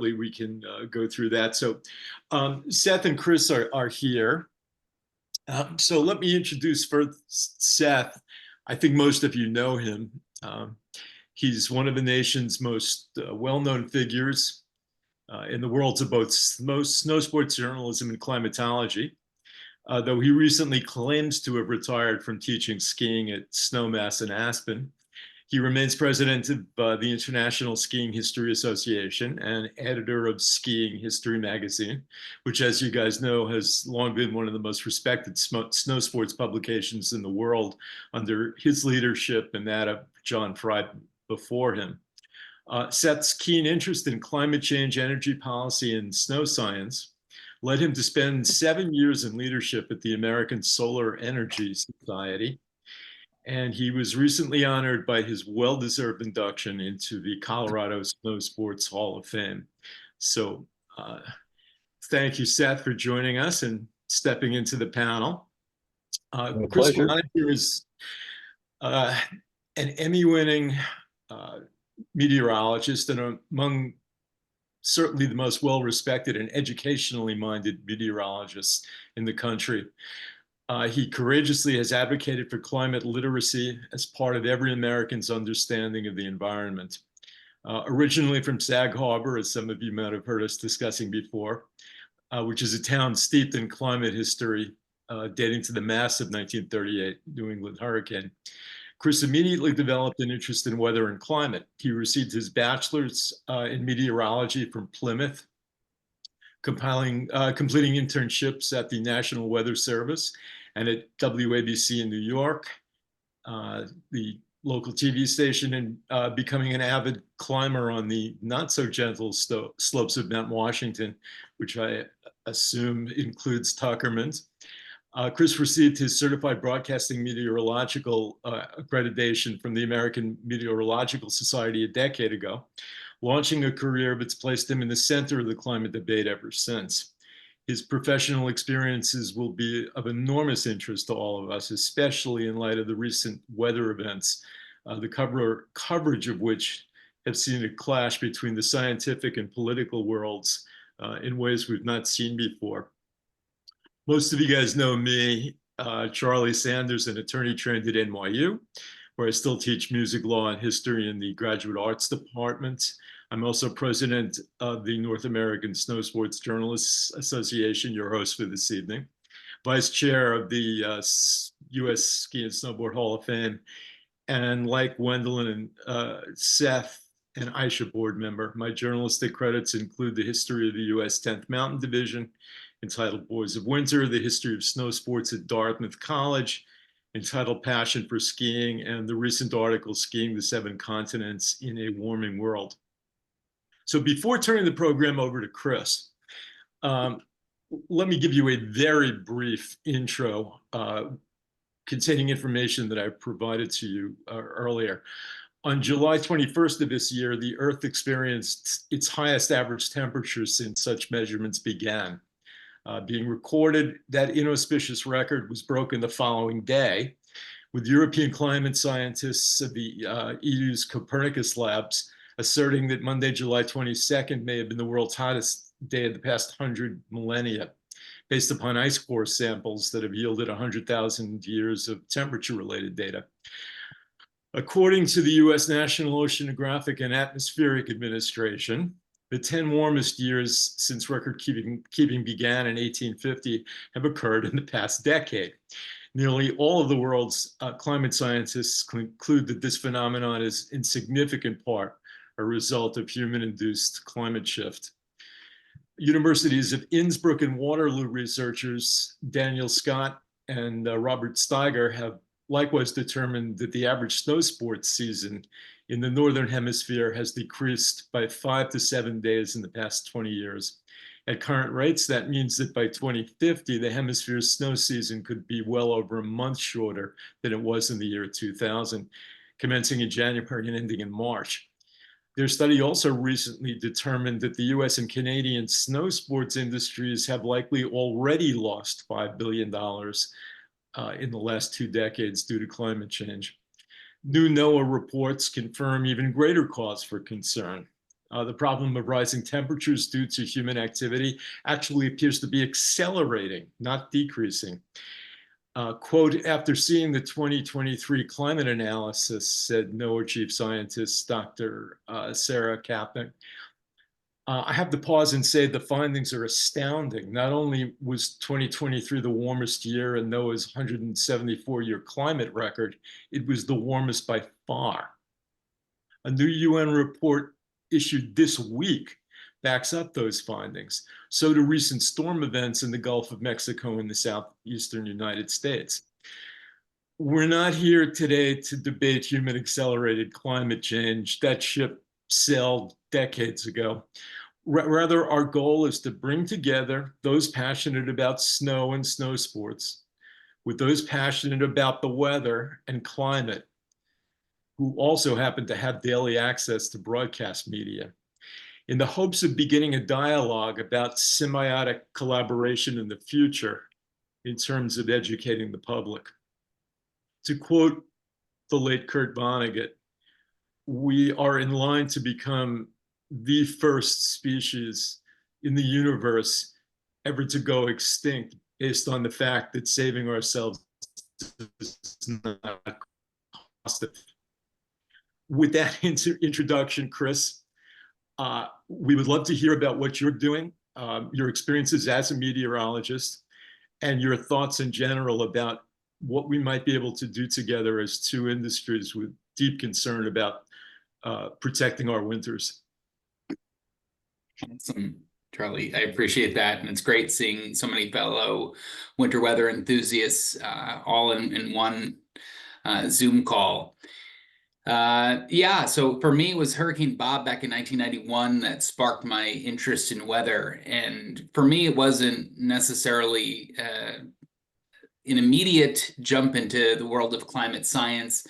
we can go through that. So Seth and Chris are here. So let me introduce first Seth. I think most of you know him. He's one of the nation's most well-known figures in the worlds of both snow sports journalism and climatology, though he recently claims to have retired from teaching skiing at Snowmass in Aspen. He remains president of the International Skiing History Association and editor of Skiing History magazine, which, as you guys know, has long been one of the most respected snow sports publications in the world under his leadership and that of John Fry before him. Seth's keen interest in climate change, energy policy, and snow science led him to spend 7 years in leadership at the American Solar Energy Society. And he was recently honored by his well-deserved induction into the Colorado Snow Sports Hall of Fame. So thank you, Seth, for joining us and stepping into the panel. Chris Bonniger is an Emmy-winning meteorologist and among certainly the most well-respected and educationally minded meteorologists in the country. He courageously has advocated for climate literacy as part of every American's understanding of the environment. Originally from Sag Harbor, as some of you might have heard us discussing before, which is a town steeped in climate history dating to the massive 1938 New England hurricane. Chris immediately developed an interest in weather and climate. He received his bachelor's in meteorology from Plymouth, completing internships at the National Weather Service and at WABC in New York, the local TV station, and becoming an avid climber on the not so gentle slopes of Mount Washington, which I assume includes Tuckerman's. Chris received his certified broadcasting meteorological accreditation from the American Meteorological Society a decade ago, launching a career that's placed him in the center of the climate debate ever since. His professional experiences will be of enormous interest to all of us, especially in light of the recent weather events, the coverage of which have seen a clash between the scientific and political worlds in ways we've not seen before. Most of you guys know me, Charlie Sanders, an attorney trained at NYU, where I still teach music law and history in the graduate arts department. I'm also president of the North American Snow Sports Journalists Association, your host for this evening, vice chair of the U.S. Ski and Snowboard Hall of Fame, and like Gwendolyn and Seth, an Aisha board member. My journalistic credits include the history of the U.S. 10th Mountain Division, entitled Boys of Winter, the history of snow sports at Dartmouth College, entitled Passion for Skiing, and the recent article, Skiing the Seven Continents in a Warming World. So before turning the program over to Chris, let me give you a very brief intro containing information that I provided to you earlier. On July 21st of this year, the Earth experienced its highest average temperature since such measurements began. Being recorded, that inauspicious record was broken the following day, with European climate scientists of the EU's Copernicus labs asserting that Monday, July 22nd may have been the world's hottest day of the past 100 millennia, based upon ice core samples that have yielded 100,000 years of temperature-related data. According to the U.S. National Oceanographic and Atmospheric Administration, the 10 warmest years since record keeping began in 1850 have occurred in the past decade. Nearly all of the world's climate scientists conclude that this phenomenon is in significant part a result of human-induced climate shift. Universities of Innsbruck and Waterloo researchers Daniel Scott and Robert Steiger have likewise determined that the average snow sports season in the Northern Hemisphere has decreased by 5 to 7 days in the past 20 years. At current rates, that means that by 2050, the hemisphere's snow season could be well over a month shorter than it was in the year 2000, commencing in January and ending in March. Their study also recently determined that the US and Canadian snow sports industries have likely already lost $5 billion in the last 2 decades due to climate change. New NOAA reports confirm even greater cause for concern. The problem of rising temperatures due to human activity actually appears to be accelerating, not decreasing. Quote, after seeing the 2023 climate analysis, said NOAA chief scientist Dr. Sarah Kapnick, I have to pause and say the findings are astounding. Not only was 2023 the warmest year in NOAA's 174-year climate record, it was the warmest by far. A new UN report issued this week backs up those findings. So do recent storm events in the Gulf of Mexico and the southeastern United States. We're not here today to debate human accelerated climate change. That ship sailed decades ago. Rather, our goal is to bring together those passionate about snow and snow sports with those passionate about the weather and climate, who also happen to have daily access to broadcast media, in the hopes of beginning a dialogue about symbiotic collaboration in the future in terms of educating the public. To quote the late Kurt Vonnegut, we are in line to become the first species in the universe ever to go extinct based on the fact that saving ourselves is not cost effective. With that introduction, Chris, we would love to hear about what you're doing, your experiences as a meteorologist, and your thoughts in general about what we might be able to do together as two industries with deep concern about protecting our winters. Awesome, Charlie. I appreciate that. And it's great seeing so many fellow winter weather enthusiasts all in one Zoom call. Yeah, so for me, it was Hurricane Bob back in 1991 that sparked my interest in weather. And for me, it wasn't necessarily an immediate jump into the world of climate science.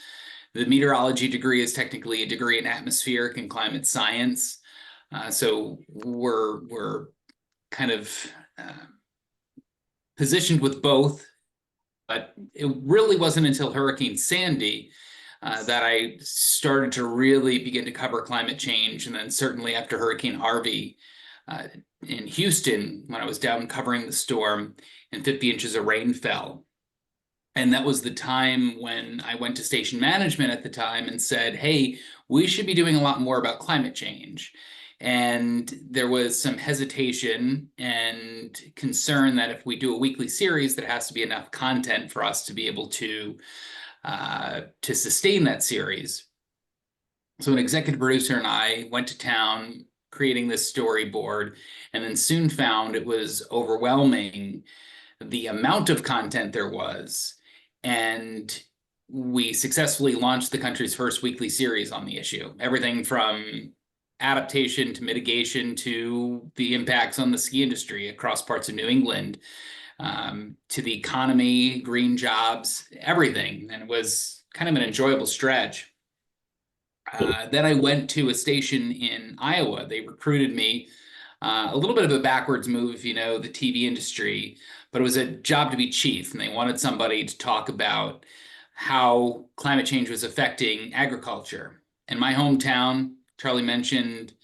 The meteorology degree is technically a degree in atmospheric and climate science. So we're kind of positioned with both, but it really wasn't until Hurricane Sandy that I started to really begin to cover climate change. And then certainly after Hurricane Harvey in Houston, when I was down covering the storm and 50 inches of rain fell. And that was the time when I went to station management at the time and said, hey, we should be doing a lot more about climate change. And there was some hesitation and concern that if we do a weekly series, there has to be enough content for us to be able to sustain that series. So an executive producer and I went to town creating this storyboard, and then soon found it was overwhelming the amount of content there was. And we successfully launched the country's first weekly series on the issue. Everything from adaptation to mitigation to the impacts on the ski industry across parts of New England, to the economy, green jobs, everything. And it was kind of an enjoyable stretch. Then I went to a station in Iowa. They recruited me, a little bit of a backwards move, if you know the TV industry, but it was a job to be chief, and they wanted somebody to talk about how climate change was affecting agriculture. In my hometown, Charlie mentioned,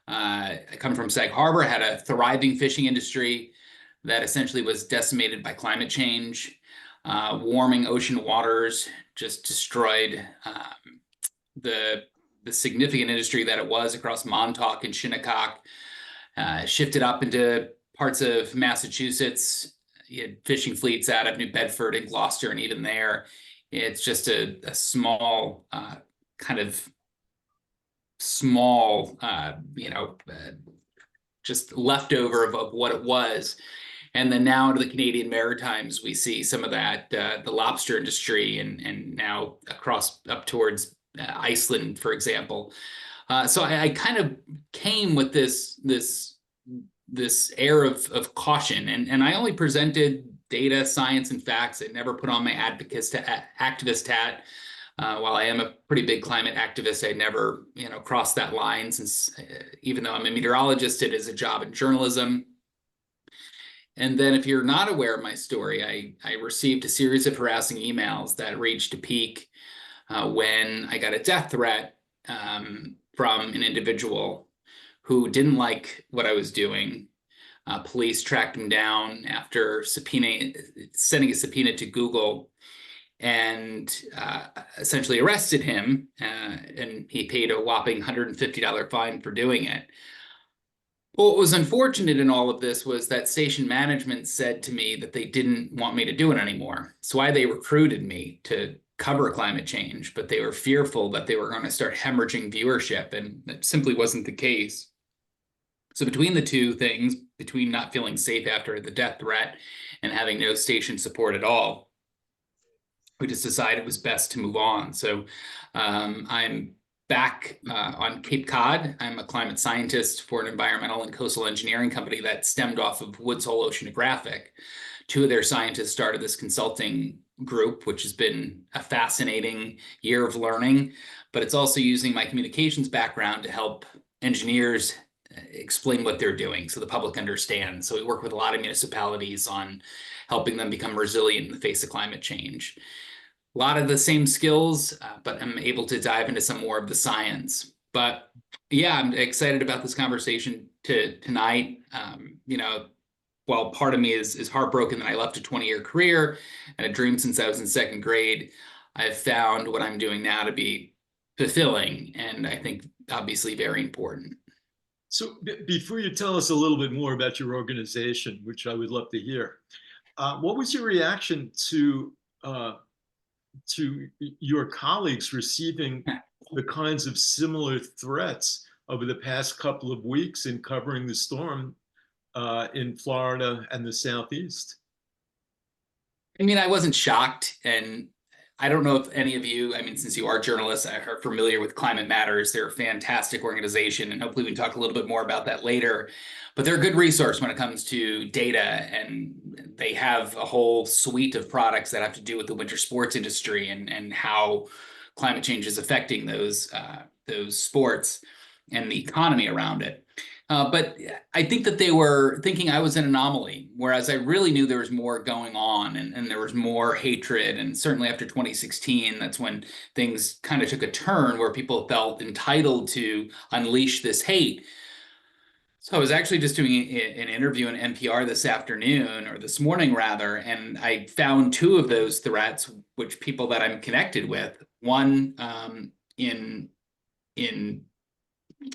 I come from Sag Harbor, had a thriving fishing industry that essentially was decimated by climate change. Warming ocean waters just destroyed the significant industry that it was across Montauk and Shinnecock. Shifted up into parts of Massachusetts. You had fishing fleets out of New Bedford and Gloucester, and even there, it's just a small just leftover of what it was. And then now to the Canadian Maritimes, we see some of that, the lobster industry, and now across up towards Iceland, for example. So I kind of came with this air of caution, and I only presented data, science, and facts. I never put on my activist hat. While I am a pretty big climate activist, I never crossed that line, since even though I'm a meteorologist, it is a job in journalism. And then if you're not aware of my story, I received a series of harassing emails that reached a peak when I got a death threat from an individual who didn't like what I was doing. Police tracked him down after sending a subpoena to Google, and essentially arrested him, and he paid a whopping $150 fine for doing it. What was unfortunate in all of this was that station management said to me that they didn't want me to do it anymore. It's why they recruited me to cover climate change, but they were fearful that they were going to start hemorrhaging viewership, and that simply wasn't the case. So between the two things, between not feeling safe after the death threat and having no station support at all, we just decided it was best to move on. So I'm back on Cape Cod. I'm a climate scientist for an environmental and coastal engineering company that stemmed off of Woods Hole Oceanographic. Two of their scientists started this consulting group, which has been a fascinating year of learning, but it's also using my communications background to help engineers explain what they're doing so the public understands. So we work with a lot of municipalities on helping them become resilient in the face of climate change. A lot of the same skills, but I'm able to dive into some more of the science. But yeah, I'm excited about this conversation tonight. While part of me is heartbroken that I left a 20-year career and a dream since I was in second grade, I've found what I'm doing now to be fulfilling, and I think obviously very important. So before you tell us a little bit more about your organization, which I would love to hear, what was your reaction to your colleagues receiving the kinds of similar threats over the past couple of weeks in covering the storm in Florida and the Southeast? I mean, I wasn't shocked, and I don't know if any of you, I mean, since you are journalists, are familiar with Climate Matters. They're a fantastic organization, and hopefully we can talk a little bit more about that later. But they're a good resource when it comes to data, and they have a whole suite of products that have to do with the winter sports industry and how climate change is affecting those sports and the economy around it. But I think that they were thinking I was an anomaly, whereas I really knew there was more going on, and there was more hatred. And certainly after 2016, that's when things kind of took a turn where people felt entitled to unleash this hate. So I was actually just doing an interview on NPR this afternoon, or this morning rather, and I found two of those threats, which people that I'm connected with. One in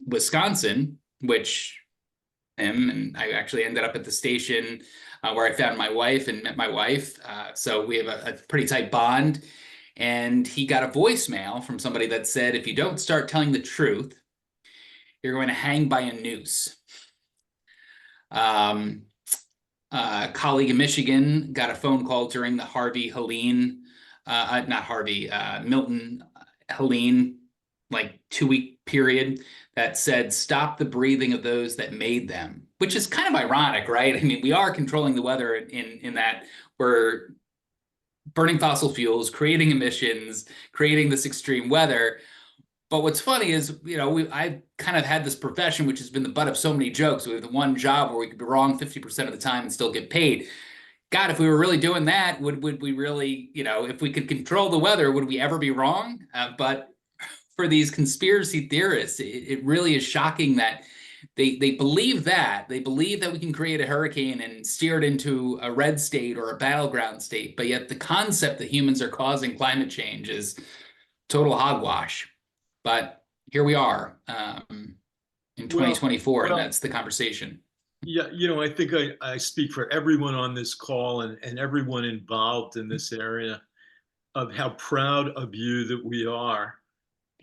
Wisconsin, which and I actually ended up at the station where I found my wife and met my wife. So we have a pretty tight bond. And he got a voicemail from somebody that said, if you don't start telling the truth, you're going to hang by a noose. A colleague in Michigan got a phone call during the Milton Helene, like 2-week period, that said, stop the breathing of those that made them, which is kind of ironic, right? I mean, we are controlling the weather in that we're burning fossil fuels, creating emissions, creating this extreme weather. But what's funny is, I've kind of had this profession, which has been the butt of so many jokes. We have the one job where we could be wrong 50% of the time and still get paid. God, if we were really doing that, would we really, if we could control the weather, would we ever be wrong? But for these conspiracy theorists, it really is shocking that they believe that. They believe that we can create a hurricane and steer it into a red state or a battleground state, but yet the concept that humans are causing climate change is total hogwash. But here we are in 2024, and that's the conversation. Yeah, I think I speak for everyone on this call and everyone involved in this area of how proud of you that we are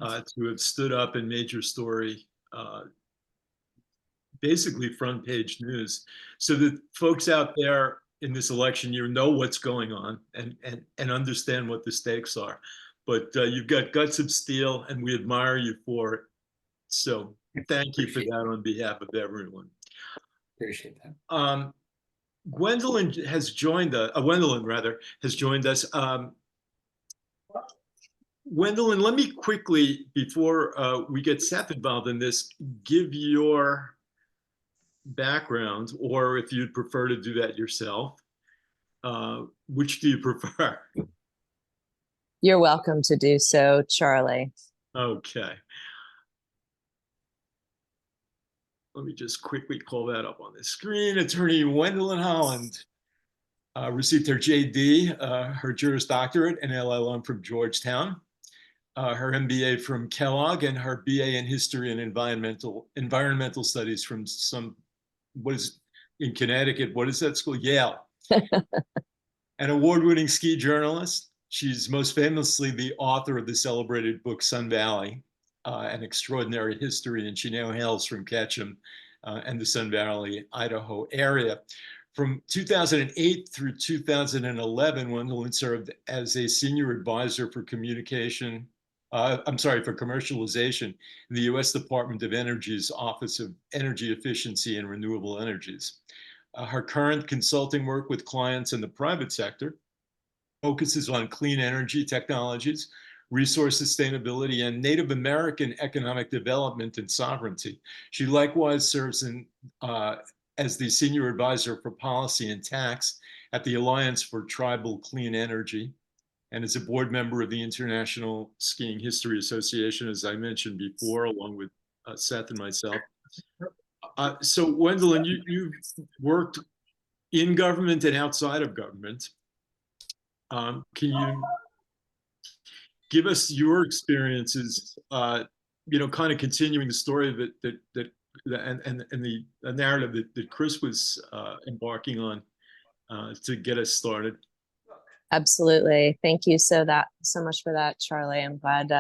to have stood up and made your story basically front page news, so that folks out there in this election year know what's going on and understand what the stakes are. But you've got guts of steel, and we admire you for it. So thank you for that on behalf of everyone. Appreciate that. Gwendolyn has joined us. Gwendolyn, rather, has joined us. Gwendolyn, let me quickly, before we get Seth involved in this, give your background, or if you'd prefer to do that yourself. Which do you prefer? You're welcome to do so, Charlie. Okay. let me just quickly call that up on the screen. Attorney Gwendolyn Holland received her JD, her Juris Doctorate and LLM from Georgetown, her MBA from Kellogg, and her BA in History and Environmental Studies from in Connecticut, what is that school? Yale. An award-winning ski journalist. She's most famously the author of the celebrated book Sun Valley, An Extraordinary History, and she now hails from Ketchum and the Sun Valley, Idaho area. From 2008 through 2011, Gwendolyn served as a senior advisor for communication, for commercialization in the U.S. Department of Energy's Office of Energy Efficiency and Renewable Energies. Her current consulting work with clients in the private sector focuses on clean energy technologies, resource sustainability, and Native American economic development and sovereignty. She likewise serves as the senior advisor for policy and tax at the Alliance for Tribal Clean Energy, and is a board member of the International Skiing History Association, as I mentioned before, along with Seth and myself. So Gwendolyn, you've worked in government and outside of government. Can you give us your experiences, kind of continuing the story and the narrative that Chris was embarking on to get us started? Absolutely. Thank you so much for that, Charlie. I'm glad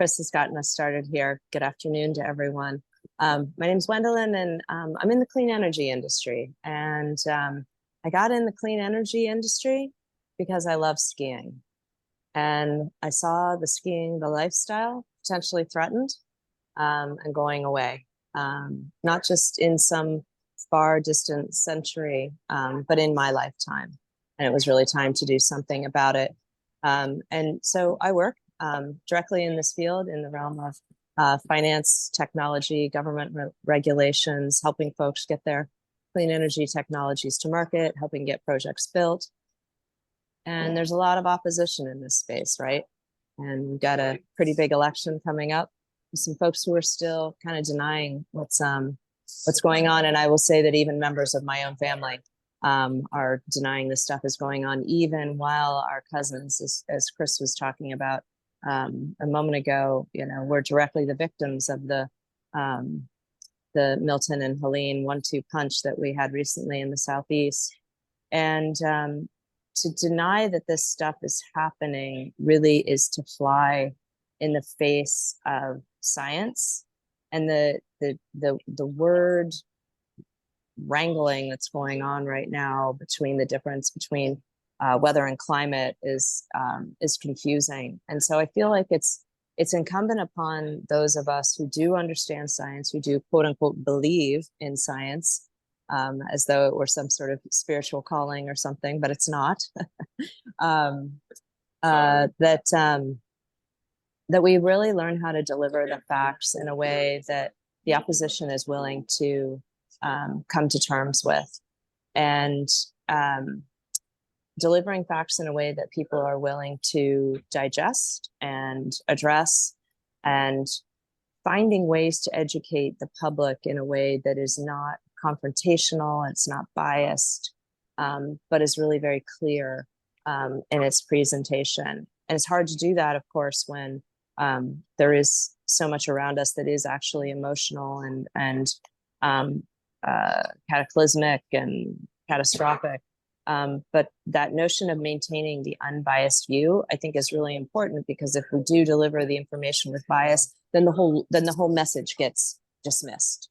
Chris has gotten us started here. Good afternoon to everyone. My name is Gwendolyn, and I'm in the clean energy industry. And I got in the clean energy industry because I love skiing. And I saw the lifestyle potentially threatened and going away, not just in some far distant century, but in my lifetime. And it was really time to do something about it. And so I work directly in this field in the realm of finance, technology, government regulations, helping folks get their clean energy technologies to market, helping get projects built. And there's a lot of opposition in this space, right? And we've got a pretty big election coming up. There's some folks who are still kind of denying what's going on. And I will say that even members of my own family are denying this stuff is going on, even while our cousins, as Chris was talking about a moment ago, we're directly the victims of the Milton and Helene 1-2 punch that we had recently in the Southeast. And to deny that this stuff is happening really is to fly in the face of science and the word wrangling that's going on right now between the difference between weather and climate is confusing. And so I feel like it's incumbent upon those of us who do understand science, who do quote unquote believe in science, as though it were some sort of spiritual calling or something, but it's not. That we really learn how to deliver the facts in a way that the opposition is willing to come to terms with, and delivering facts in a way that people are willing to digest and address, and finding ways to educate the public in a way that is not confrontational, it's not biased, but is really very clear in its presentation. And it's hard to do that, of course, when there is so much around us that is actually emotional and cataclysmic and catastrophic. But that notion of maintaining the unbiased view, I think, is really important, because if we do deliver the information with bias, then the whole message gets dismissed.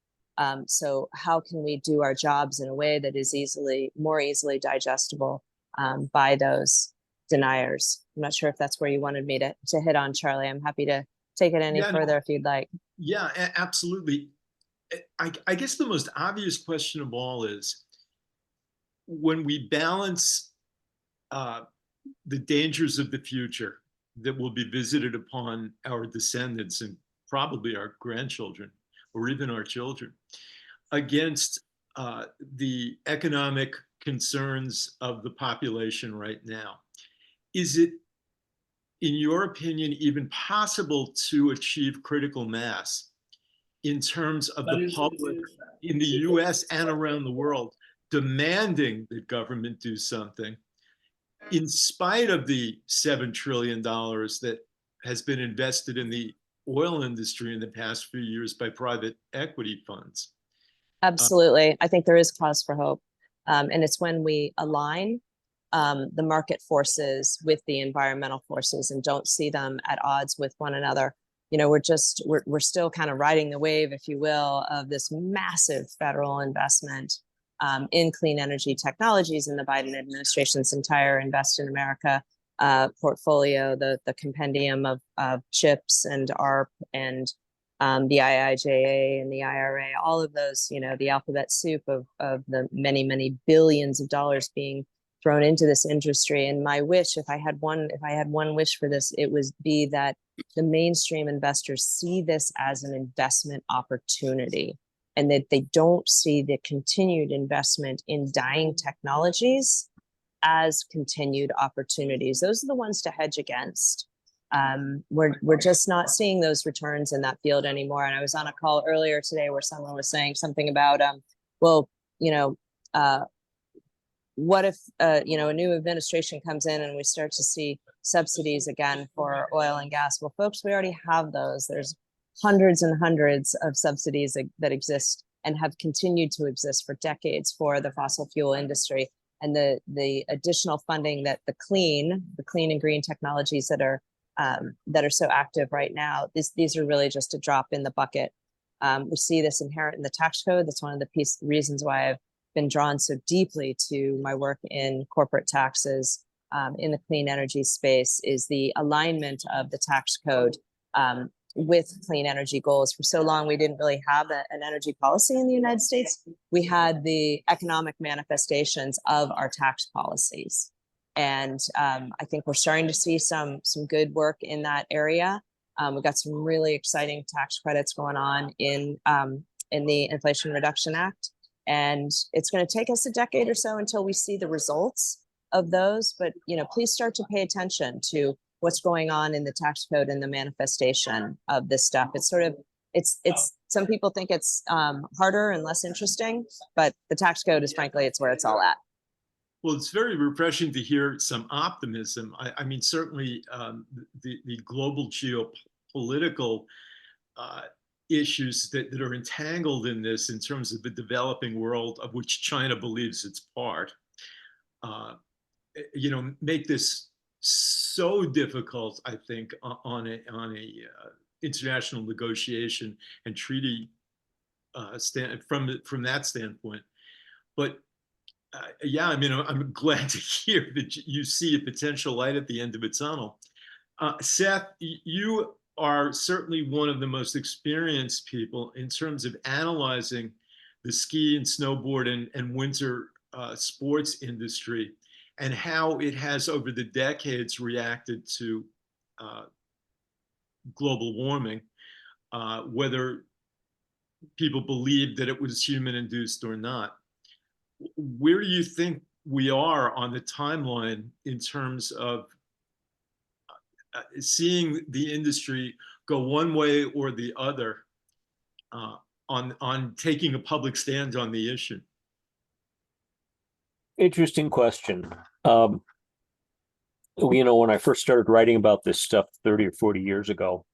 So how can we do our jobs in a way that is more easily digestible by those deniers? I'm not sure if that's where you wanted me to hit on, Charlie. I'm happy to take it any further if you'd like. Yeah, absolutely. I guess the most obvious question of all is, when we balance the dangers of the future that will be visited upon our descendants and probably our grandchildren or even our children, against the economic concerns of the population right now, is it, in your opinion, even possible to achieve critical mass in terms of the public in the US and around the world demanding that government do something, in spite of the $7 trillion that has been invested in the oil industry in the past few years by private equity funds. Absolutely. I think there is cause for hope. And it's when we align the market forces with the environmental forces and don't see them at odds with one another. You know, we're still kind of riding the wave, if you will, of this massive federal investment in clean energy technologies in the Biden administration's entire Invest in America portfolio, the compendium of CHIPS and ARP and the IIJA and the IRA, all of those, you know, the alphabet soup of the many, many billions of dollars being thrown into this industry. And my wish, if I had one wish for this, it would be that the mainstream investors see this as an investment opportunity and that they don't see the continued investment in dying technologies as continued opportunities. Those are the ones to hedge against. We're just not seeing those returns in that field anymore. And I was on a call earlier today where someone was saying something about, well, you know, what if you know, a new administration comes in and we start to see subsidies again for oil and gas? Well, folks, we already have those. There's hundreds and hundreds of subsidies that exist and have continued to exist for decades for the fossil fuel industry. And the additional funding that the clean and green technologies that are so active right now, these are really just a drop in the bucket. We see this inherent in the tax code. That's one of the reasons why I've been drawn so deeply to my work in corporate taxes in the clean energy space, is the alignment of the tax code with clean energy goals. For so long, we didn't really have an energy policy in the United States. We had the economic manifestations of our tax policies. And I think we're starting to see some good work in that area. We've got some really exciting tax credits going on in the Inflation Reduction Act. And it's going to take us a decade or so until we see the results of those. But, you know, please start to pay attention to what's going on in the tax code and the manifestation of this stuff. It's sort of, it's some people think it's harder and less interesting, but the tax code is, frankly, it's where it's all at. Well, it's very refreshing to hear some optimism. I mean, certainly the global geopolitical issues that are entangled in this in terms of the developing world, of which China believes it's part, you know, make this so difficult, I think, on a international negotiation and treaty from that standpoint. But yeah, I mean, I'm glad to hear that you see a potential light at the end of a tunnel. Seth, you are certainly one of the most experienced people in terms of analyzing the ski and snowboard and winter sports industry and how it has over the decades reacted to global warming, whether people believe that it was human induced or not. Where do you think we are on the timeline in terms of seeing the industry go one way or the other on taking a public stand on the issue? Interesting question. You know, when I first started writing about this stuff 30 or 40 years ago,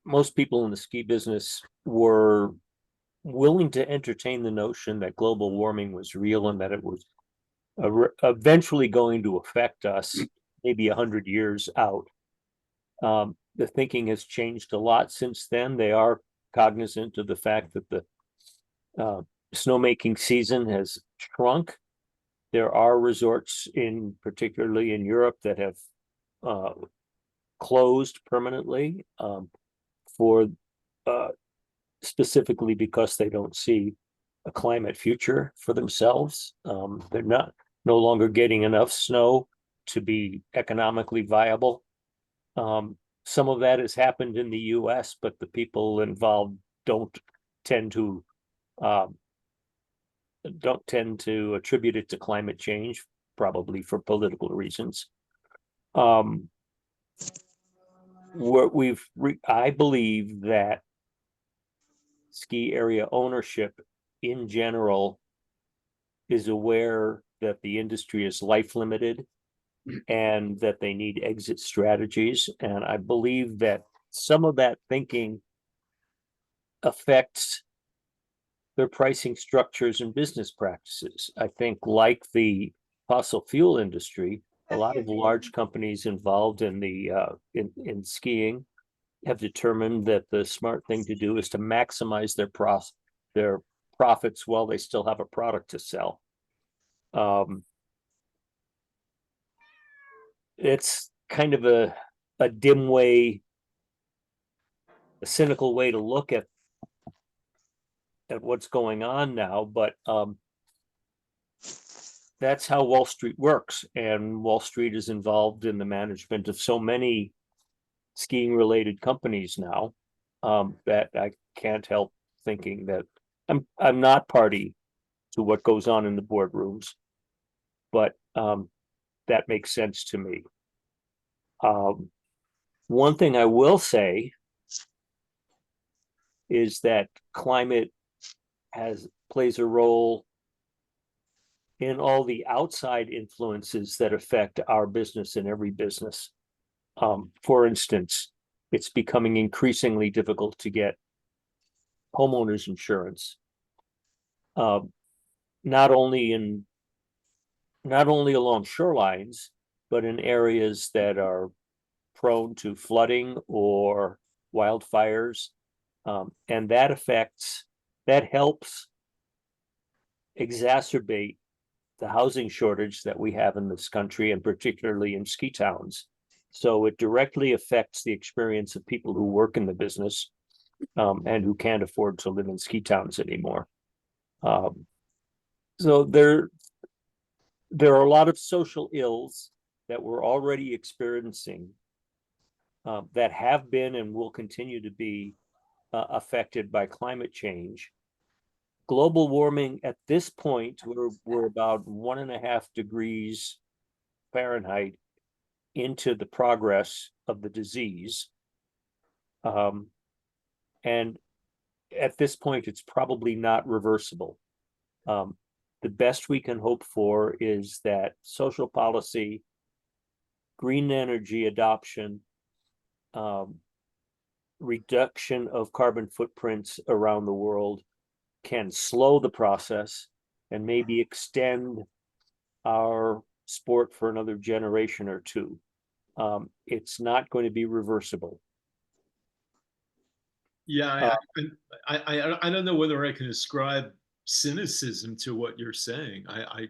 most people in the ski business were willing to entertain the notion that global warming was real and that it was eventually going to affect us maybe 100 years out. The thinking has changed a lot since then. They are cognizant of the fact that the snowmaking season has shrunk. There are resorts particularly in Europe that have closed permanently for specifically because they don't see a climate future for themselves. They're no longer getting enough snow to be economically viable. Some of that has happened in the US, but the people involved don't tend to attribute it to climate change, probably for political reasons. I believe that ski area ownership in general is aware that the industry is life limited and that they need exit strategies. And I believe that some of that thinking affects their pricing structures and business practices. I think, like the fossil fuel industry, a lot of large companies involved in the in skiing have determined that the smart thing to do is to maximize their profits while they still have a product to sell. It's kind of a dim way, a cynical way to look at what's going on now, but that's how Wall Street works, and Wall Street is involved in the management of so many skiing related companies now, that I can't help thinking that I'm not party to what goes on in the boardrooms, but that makes sense to me. One thing I will say is that climate plays a role in all the outside influences that affect our business and every business. For instance, it's becoming increasingly difficult to get homeowners insurance, not only along shorelines, but in areas that are prone to flooding or wildfires. And that helps exacerbate the housing shortage that we have in this country, and particularly in ski towns. So it directly affects the experience of people who work in the business, and who can't afford to live in ski towns anymore. So there are a lot of social ills that we're already experiencing, that have been and will continue to be affected by climate change. Global warming at this point, we're about 1.5 degrees Fahrenheit into the progress of the disease. And at this point, it's probably not reversible. The best we can hope for is that social policy, green energy adoption, reduction of carbon footprints around the world can slow the process and maybe extend our sport for another generation or two. It's not going to be reversible. Yeah, I don't know whether I can ascribe cynicism to what you're saying. I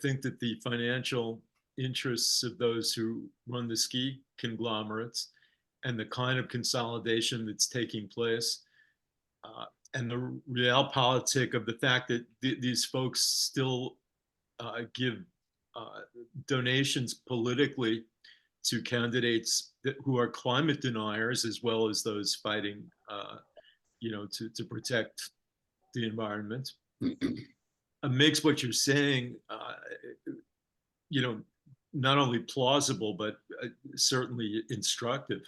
think that the financial interests of those who run the ski conglomerates and the kind of consolidation that's taking place, and the realpolitik of the fact that these folks still give donations politically to candidates who are climate deniers, as well as those fighting, to protect the environment, makes what you're saying, not only plausible, but certainly instructive.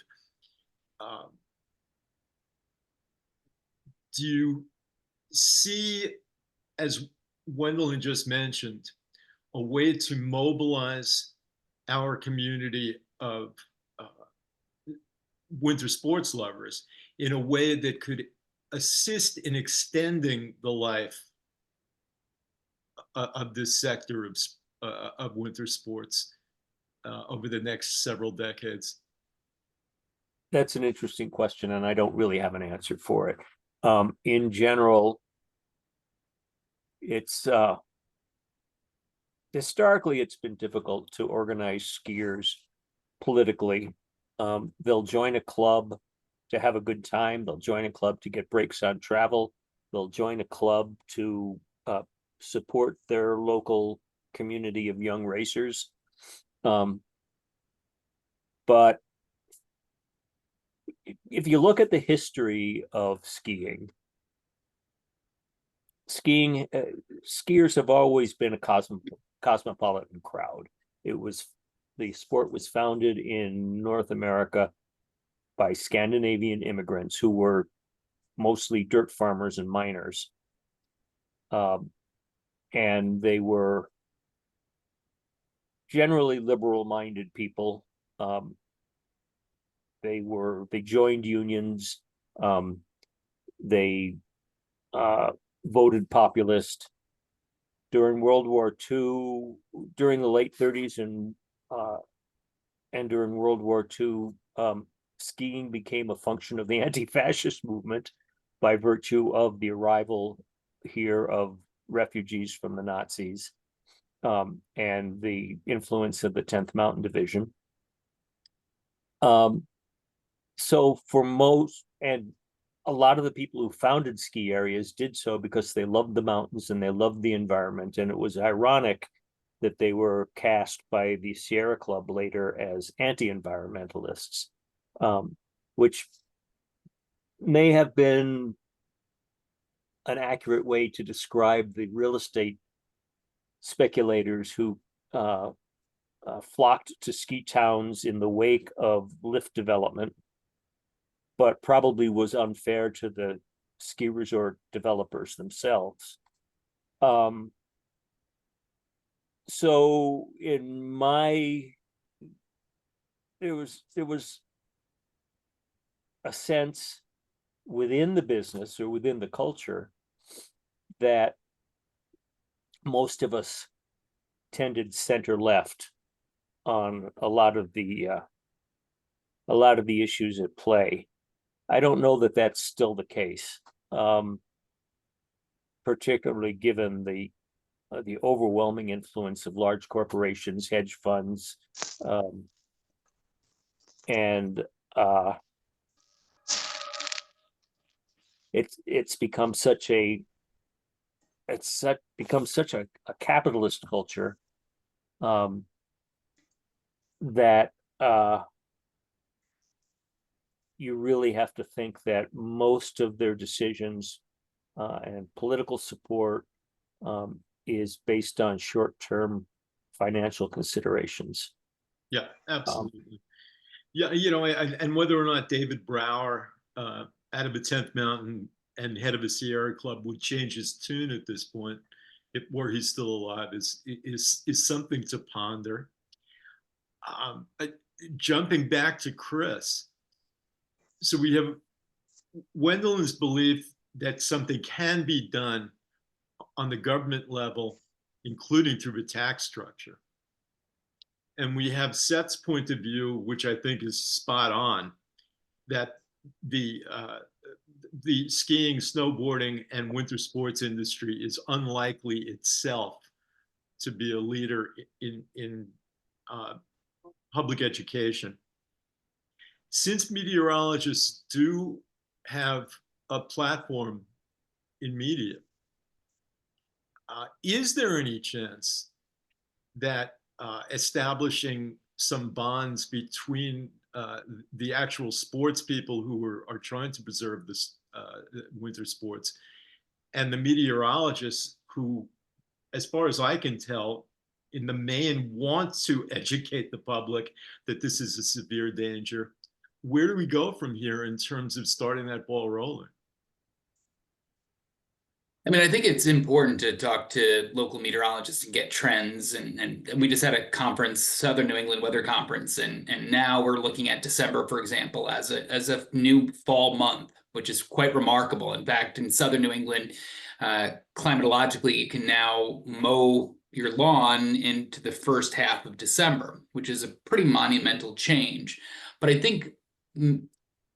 Do you see, as Gwendolyn just mentioned, a way to mobilize our community of winter sports lovers in a way that could assist in extending the life of this sector of winter sports over the next several decades? That's an interesting question, and I don't really have an answer for it. In general, it's historically, it's been difficult to organize skiers politically. They'll join a club to have a good time. They'll join a club to get breaks on travel. They'll join a club to support their local community of young racers. But if you look at the history of skiers have always been a cosmopolitan crowd. It was the sport was founded in North America by Scandinavian immigrants who were mostly dirt farmers and miners. And they were generally liberal-minded people. They joined unions. They voted populist. During World War II, during the late 30s and during World War II, skiing became a function of the anti-fascist movement by virtue of the arrival here of refugees from the Nazis, and the influence of the 10th Mountain Division. So for most, and a lot of the people who founded ski areas did so because they loved the mountains and they loved the environment. And it was ironic that they were cast by the Sierra Club later as anti-environmentalists, which may have been an accurate way to describe the real estate speculators who flocked to ski towns in the wake of lift development, but probably was unfair to the ski resort developers themselves. So in my, there was a sense within the business or within the culture that most of us tended center left on a lot of the issues at play. I don't know that that's still the case, particularly given the overwhelming influence of large corporations, hedge funds, and it's become such a capitalist culture that you really have to think that most of their decisions and political support is based on short-term financial considerations. Yeah, absolutely. Yeah, and whether or not David Brower, out of the 10th Mountain and head of a Sierra Club, would change his tune at this point, were he still alive, is something to ponder. Jumping back to Chris, so we have Wendellin's belief that something can be done on the government level, including through a tax structure. And we have Seth's point of view, which I think is spot on, that the skiing, snowboarding, and winter sports industry is unlikely itself to be a leader in public education. Since meteorologists do have a platform in media, is there any chance that establishing some bonds between the actual sports people who are trying to preserve this winter sports and the meteorologists who, as far as I can tell, in the main want to educate the public that this is a severe danger? Where do we go from here in terms of starting that ball rolling? I mean, I think it's important to talk to local meteorologists and get trends. And we just had a conference, Southern New England Weather Conference, and now we're looking at December, for example, as a new fall month, which is quite remarkable. In fact, in Southern New England, climatologically, you can now mow your lawn into the first half of December, which is a pretty monumental change. But I think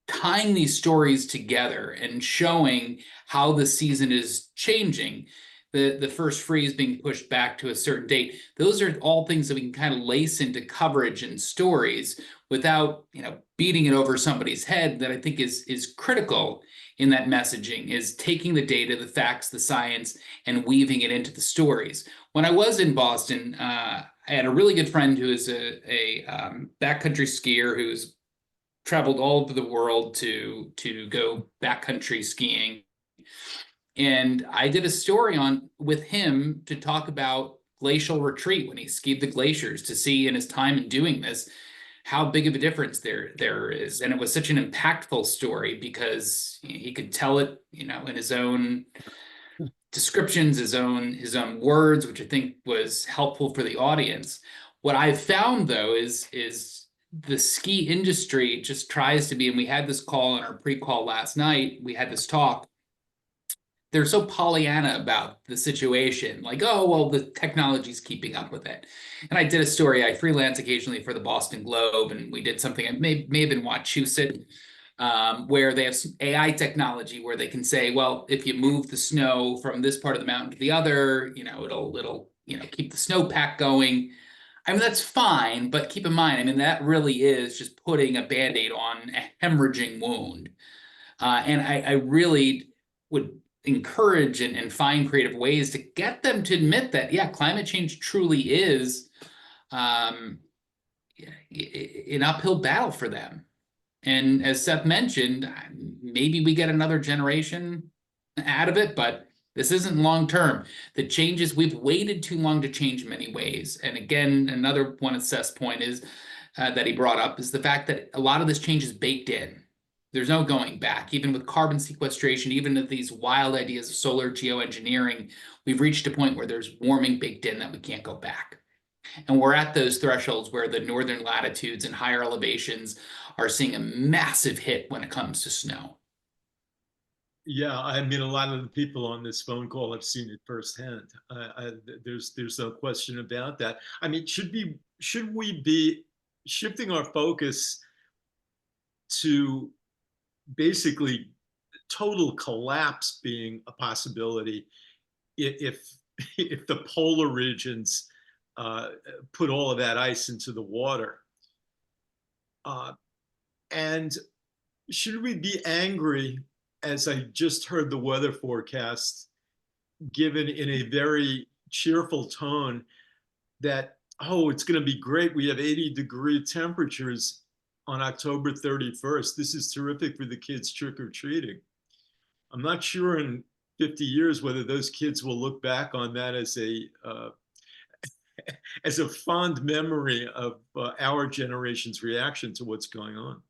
tying these stories together and showing how the season is changing, the first freeze being pushed back to a certain date, those are all things that we can kind of lace into coverage and stories without, beating it over somebody's head. That I think is critical in that messaging, is taking the data, the facts, the science, and weaving it into the stories. When I was in Boston, I had a really good friend who is a backcountry skier who's traveled all over the world to go backcountry skiing. And I did a story with him to talk about glacial retreat when he skied the glaciers to see in his time in doing this how big of a difference there is. And it was such an impactful story because he could tell it, you know, in his own descriptions, his own words, which I think was helpful for the audience. What I've found though is the ski industry just tries to be, and we had this call in our pre-call last night, we had this talk. They're so Pollyanna about the situation, like, oh, well, the technology's keeping up with it. And I did a story, I freelance occasionally for the Boston Globe, and we did something, it may have been Wachusett, where they have some AI technology where they can say, well, if you move the snow from this part of the mountain to the other, you know, it'll you know, keep the snowpack going. I mean, that's fine, but keep in mind, I mean, that really is just putting a Band-Aid on a hemorrhaging wound. And I really would encourage and find creative ways to get them to admit that, yeah, climate change truly is an uphill battle for them. And as Seth mentioned, maybe we get another generation out of it, but this isn't long term. The changes, we've waited too long to change in many ways. And again, another one of Seth's point is that he brought up is the fact that a lot of this change is baked in. There's no going back. Even with carbon sequestration, even with these wild ideas of solar geoengineering, we've reached a point where there's warming baked in that we can't go back. And we're at those thresholds where the northern latitudes and higher elevations are seeing a massive hit when it comes to snow. Yeah, I mean, a lot of the people on this phone call have seen it firsthand. There's no question about that. I mean, should we be shifting our focus to basically total collapse being a possibility if the polar regions put all of that ice into the water? And should we be angry, as I just heard the weather forecast given in a very cheerful tone, that, oh, it's going to be great, we have 80-degree temperatures on October 31st. This is terrific for the kids trick-or-treating. I'm not sure in 50 years whether those kids will look back on that as a fond memory of our generation's reaction to what's going on.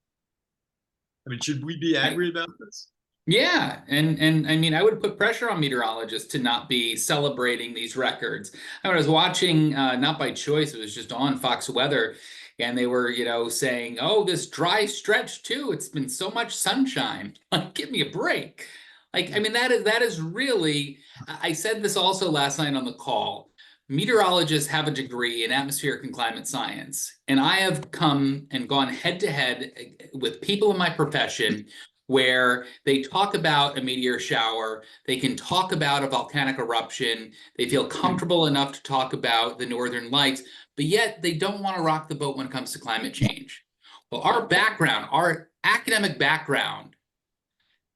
I mean, should we be angry about this? Yeah, and I mean, I would put pressure on meteorologists to not be celebrating these records. I was watching, not by choice, it was just on Fox Weather, and they were, you know, saying, oh, this dry stretch too, it's been so much sunshine. Like, give me a break. Like, I mean, that is really, I said this also last night on the call. Meteorologists have a degree in atmospheric and climate science, and I have come and gone head to head with people in my profession where they talk about a meteor shower, they can talk about a volcanic eruption, they feel comfortable enough to talk about the northern lights, but yet they don't want to rock the boat when it comes to climate change. Well, our background, our academic background,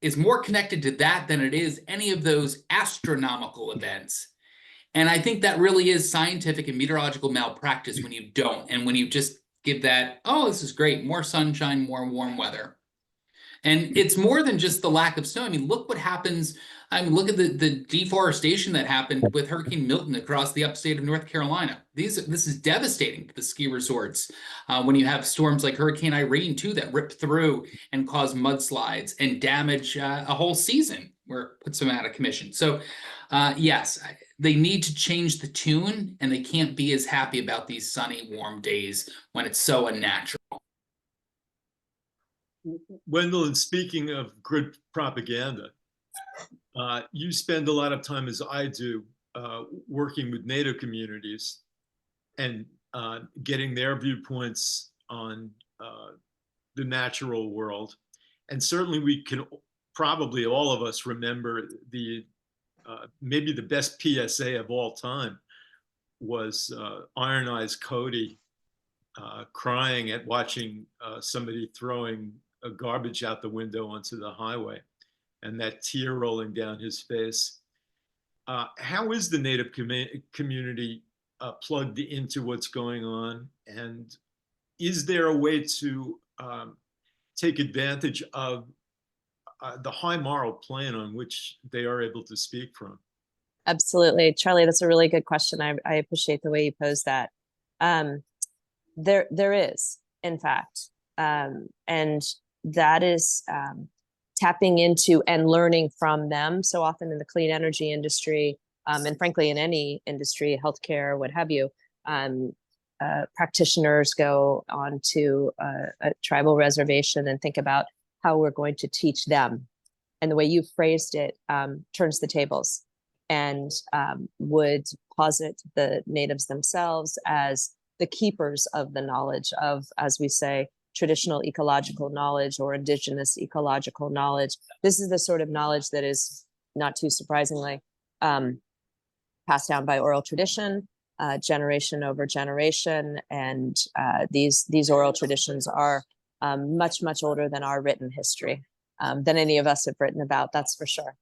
is more connected to that than it is any of those astronomical events. And I think that really is scientific and meteorological malpractice when you don't, and when you just give that, oh, this is great, more sunshine, more warm weather. And it's more than just the lack of snow. I mean, look what happens. I mean, look at the deforestation that happened with Hurricane Milton across the upstate of North Carolina. This is devastating to the ski resorts when you have storms like Hurricane Irene, too, that rip through and cause mudslides and damage a whole season, where it puts them out of commission. So, yes, they need to change the tune, and they can't be as happy about these sunny, warm days when it's so unnatural. Wendell, and speaking of good propaganda, you spend a lot of time, as I do, working with Native communities and getting their viewpoints on the natural world. And certainly we can probably, all of us, remember the maybe the best PSA of all time was Iron Eyes Cody crying at watching somebody throwing a garbage out the window onto the highway, and that tear rolling down his face. How is the Native community plugged into what's going on? And is there a way to take advantage of the high moral plane on which they are able to speak from? Absolutely. Charlie, that's a really good question. I appreciate the way you posed that. There is, in fact, and that is tapping into and learning from them. So often in the clean energy industry, and frankly in any industry, healthcare, what have you, practitioners go on to a tribal reservation and think about how we're going to teach them. And the way you phrased it turns the tables and would posit the natives themselves as the keepers of the knowledge of, as we say, traditional ecological knowledge or indigenous ecological knowledge. This is the sort of knowledge that is, not too surprisingly, passed down by oral tradition, generation over generation. And these oral traditions are much, much older than our written history, than any of us have written about, that's for sure.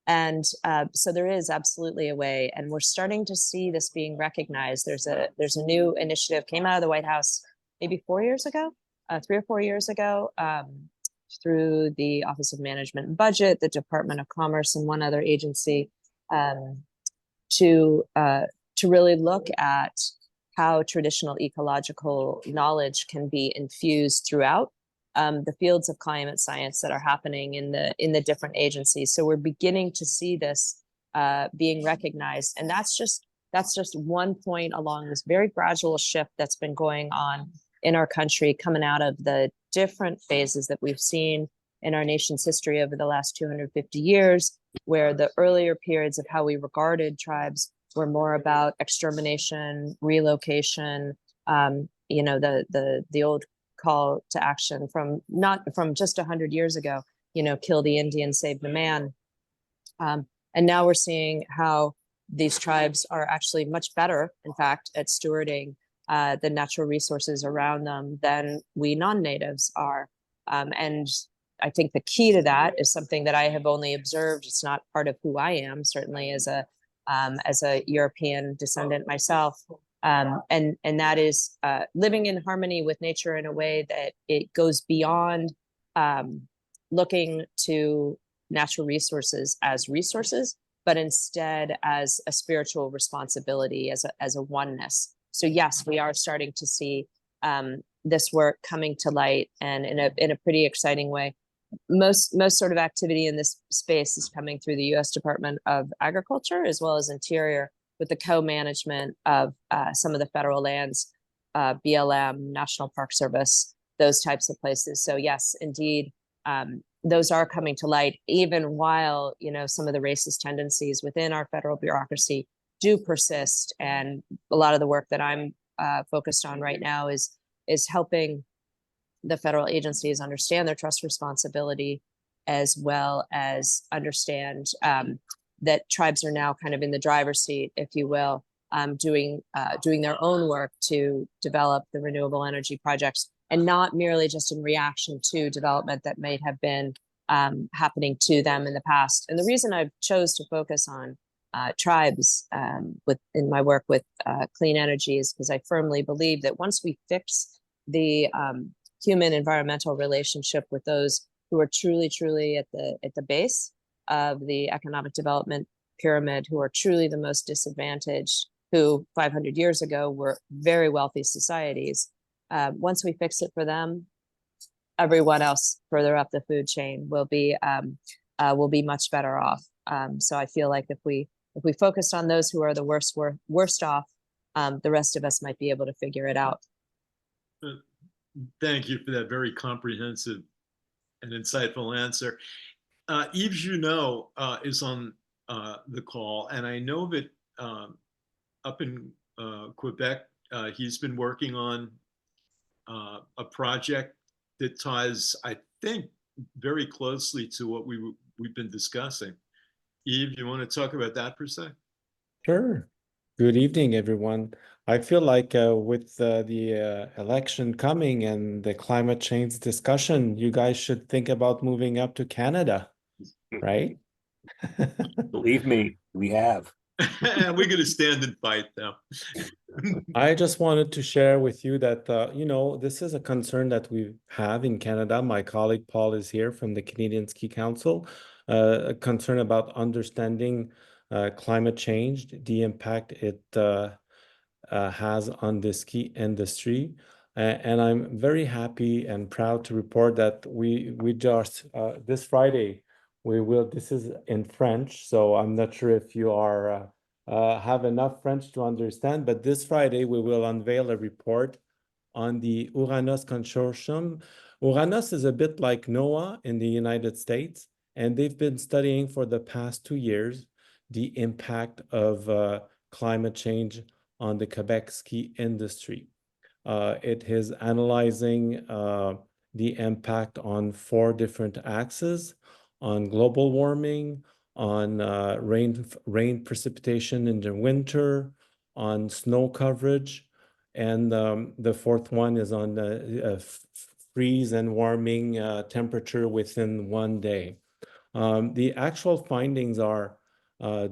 And so there is absolutely a way, and we're starting to see this being recognized. There's a new initiative came out of the White House maybe 4 years ago, 3 or 4 years ago, through the Office of Management and Budget, the Department of Commerce, and one other agency, to really look at how traditional ecological knowledge can be infused throughout the fields of climate science that are happening in the different agencies. So we're beginning to see this being recognized, and that's just one point along this very gradual shift that's been going on in our country, coming out of the different phases that we've seen in our nation's history over the last 250 years, where the earlier periods of how we regarded tribes were more about extermination, relocation, the old call to action from just 100 years ago, kill the Indian, save the man. And now we're seeing how these tribes are actually much better, in fact, at stewarding the natural resources around them than we non-natives are. And I think the key to that is something that I have only observed. It's not part of who I am, certainly as a European descendant myself. And that is living in harmony with nature in a way that it goes beyond looking to natural resources as resources, but instead as a spiritual responsibility, as a oneness. So yes, we are starting to see this work coming to light, and in a pretty exciting way. Most sort of activity in this space is coming through the U.S. Department of Agriculture as well as Interior, with the co-management of some of the federal lands, BLM, National Park Service, those types of places. So yes, indeed, those are coming to light, even while some of the racist tendencies within our federal bureaucracy do persist. And a lot of the work that I'm focused on right now is helping the federal agencies understand their trust responsibility, as well as understand that tribes are now kind of in the driver's seat, if you will, doing their own work to develop the renewable energy projects, and not merely just in reaction to development that may have been happening to them in the past. And the reason I've chose to focus on tribes in my work with clean energy is because I firmly believe that once we fix the human environmental relationship with those who are truly at the base of the economic development pyramid, who are truly the most disadvantaged, who 500 years ago were very wealthy societies, once we fix it for them, everyone else further up the food chain will be much better off. So I feel like if we focused on those who are the worst off, the rest of us might be able to figure it out. Thank you for that very comprehensive and insightful answer. Yves Junot is on the call, and I know that up in Quebec, he's been working on a project that ties, I think, very closely to what we've been discussing. Yves, you want to talk about that per se? Sure. Good evening, everyone. I feel like with the election coming and the climate change discussion, you guys should think about moving up to Canada, right? Believe me, we have. We're going to stand and fight, though. I just wanted to share with you that, this is a concern that we have in Canada. My colleague Paul is here from the Canadian Ski Council, a concern about understanding climate change, the impact it has on the ski industry. And I'm very happy and proud to report that we just this Friday we will. This is in French, so I'm not sure if you are have enough French to understand. But this Friday we will unveil a report on the Uranus Consortium. Uranus is a bit like NOAA in the United States, and they've been studying for the past 2 years the impact of climate change on the Quebec ski industry. It is analyzing the impact on 4 different axes: on global warming, on rain precipitation in the winter, on snow coverage, and the 4th one is on freeze and warming temperature within 1 day. The actual findings are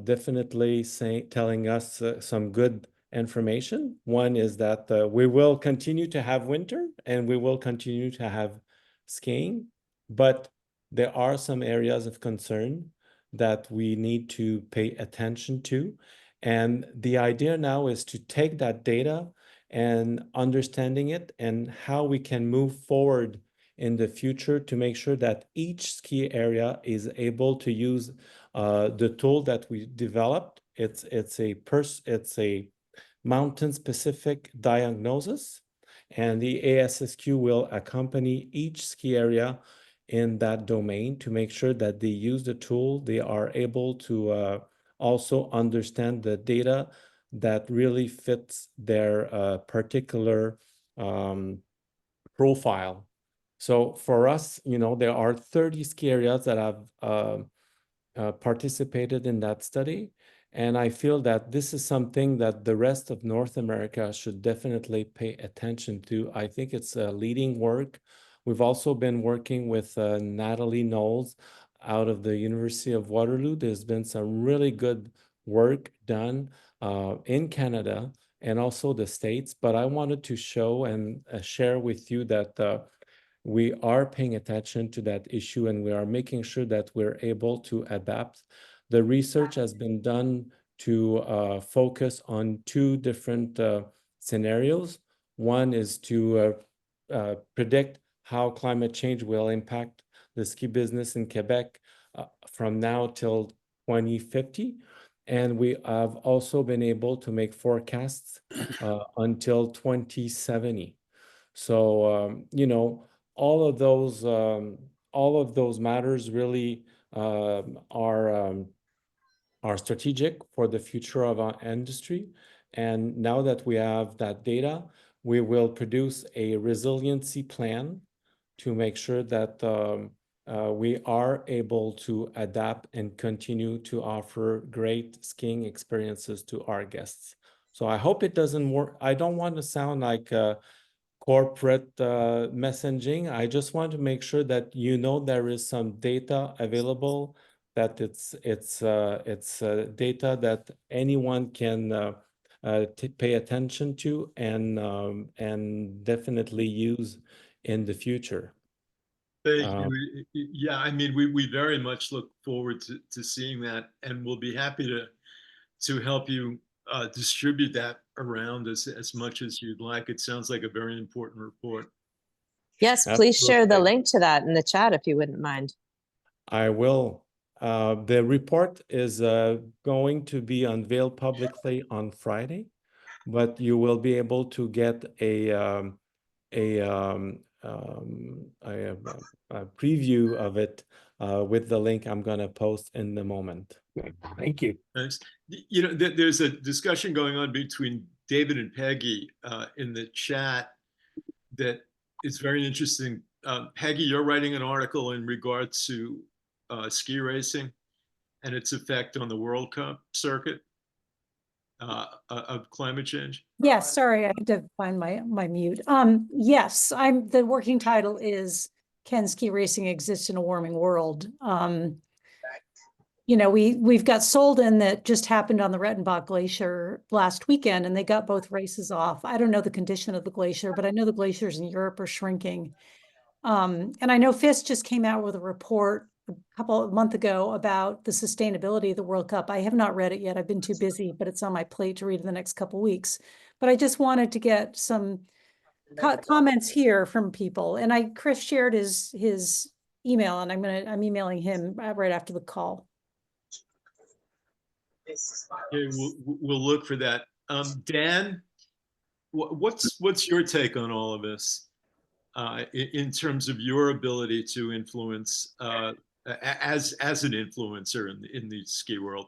definitely telling us some good information. One is that we will continue to have winter and we will continue to have skiing, but there are some areas of concern that we need to pay attention to. And the idea now is to take that data and understanding it and how we can move forward in the future to make sure that each ski area is able to use the tool that we developed. It's a mountain-specific diagnosis, and the ASSQ will accompany each ski area in that domain to make sure that they use the tool. They are able to also understand the data that really fits their particular profile. So for us, there are 30 ski areas that have participated in that study. And I feel that this is something that the rest of North America should definitely pay attention to. I think it's leading work. We've also been working with Natalie Knowles out of the University of Waterloo. There's been some really good work done in Canada and also the States. But I wanted to show and share with you that we are paying attention to that issue and we are making sure that we're able to adapt. The research has been done to focus on 2 different scenarios. One is to predict how climate change will impact the ski business in Quebec from now till 2050. And we have also been able to make forecasts until 2070. So, all of those matters really are strategic for the future of our industry. And now that we have that data, we will produce a resiliency plan to make sure that we are able to adapt and continue to offer great skiing experiences to our guests. So I hope it doesn't work. I don't want to sound like corporate messaging. I just want to make sure that there is some data available, that it's data that anyone can pay attention to and definitely use in the future. Thank you. Yeah, I mean, we very much look forward to seeing that, and we'll be happy to help you distribute that around as much as you'd like. It sounds like a very important report. Yes, please share the Absolutely. link to that in the chat if you wouldn't mind. I will. The report is going to be unveiled publicly on Friday, but you will be able to get a preview of it with the link I'm going to post in the moment. Thank you. Thanks. There's a discussion going on between David and Peggy in the chat that is very interesting. Peggy, you're writing an article in regard to ski racing and its effect on the World Cup circuit of climate change. Yes, sorry, I had to find my mute. Yes, the working title is Can Ski Racing Exist in a Warming World? We've got Solden that just happened on the Rettenbach Glacier last weekend, and they got both races off. I don't know the condition of the glacier, but I know the glaciers in Europe are shrinking. And I know FIS just came out with a report a month ago about the sustainability of the World Cup. I have not read it yet. I've been too busy, but it's on my plate to read in the next couple weeks. But I just wanted to get some comments here from people. And Chris shared his email, and I'm emailing him right after the call. Okay, we'll look for that. Dan, what's your take on all of this in terms of your ability to influence as an influencer in the ski world?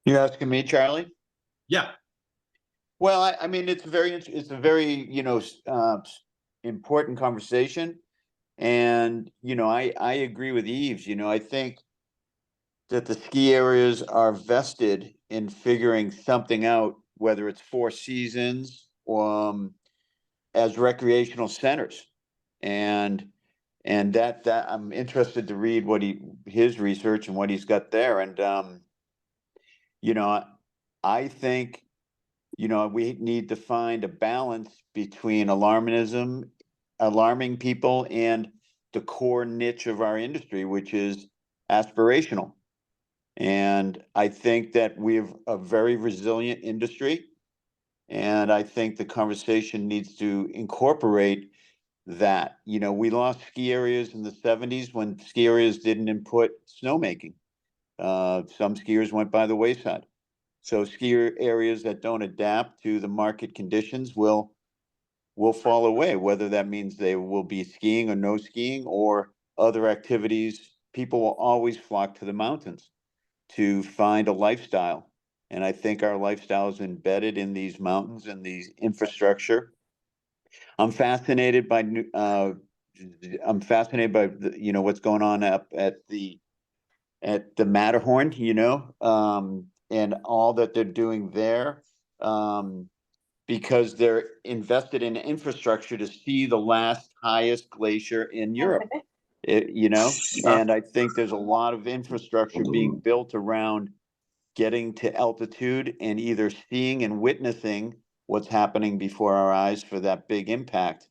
You're asking me, Charlie? Yeah. Well, I mean, it's a very, important conversation. And, I agree with Yves. I think that the ski areas are vested in figuring something out, whether it's Four Seasons or as recreational centers. And that I'm interested to read his research and what he's got there. And I think we need to find a balance between alarming people, and the core niche of our industry, which is aspirational. And I think that we have a very resilient industry. And I think the conversation needs to incorporate that. We lost ski areas in the 70s when ski areas didn't input snowmaking. Some skiers went by the wayside. So ski areas that don't adapt to the market conditions will fall away, whether that means they will be skiing or no skiing or other activities. People will always flock to the mountains to find a lifestyle. And I think our lifestyle is embedded in these mountains and these infrastructure. I'm fascinated by what's going on up at the Matterhorn, and all that they're doing there, because they're invested in infrastructure to see the last highest glacier in Europe. And I think there's a lot of infrastructure being built around getting to altitude and either seeing and witnessing what's happening before our eyes for that big impact.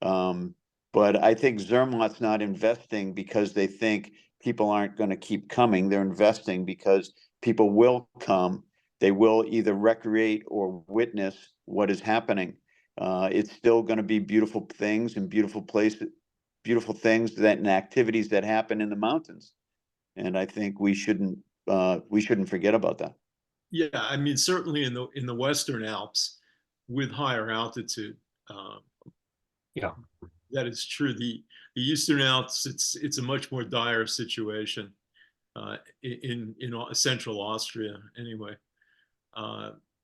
But I think Zermatt's not investing because they think people aren't going to keep coming. They're investing because people will come. They will either recreate or witness what is happening. It's still going to be beautiful things and beautiful places, beautiful things and activities that happen in the mountains. And I think we shouldn't forget about that. Yeah, I mean, certainly in the Western Alps with higher altitude. Yeah. That is true. The Eastern Alps, it's a much more dire situation in central Austria anyway.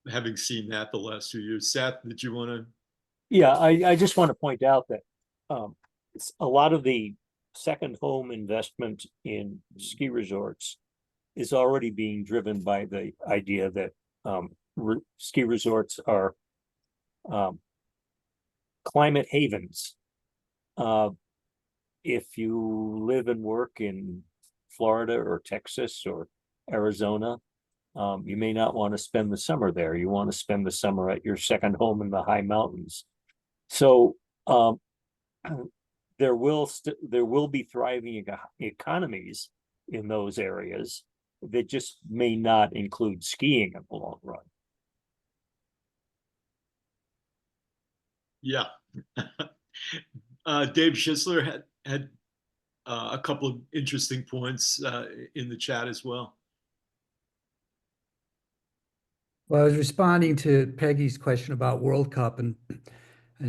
Having seen that the last few years. Seth, did you want to? Yeah, I just want to point out that it's a lot of the second home investment in ski resorts is already being driven by the idea that ski resorts are climate havens. If you live and work in Florida or Texas or Arizona, you may not want to spend the summer there. You want to spend the summer at your second home in the high mountains. So there will be thriving economies in those areas that just may not include skiing in the long run. Yeah. Dave Schisler had a couple of interesting points in the chat as well. Well, I was responding to Peggy's question about World Cup and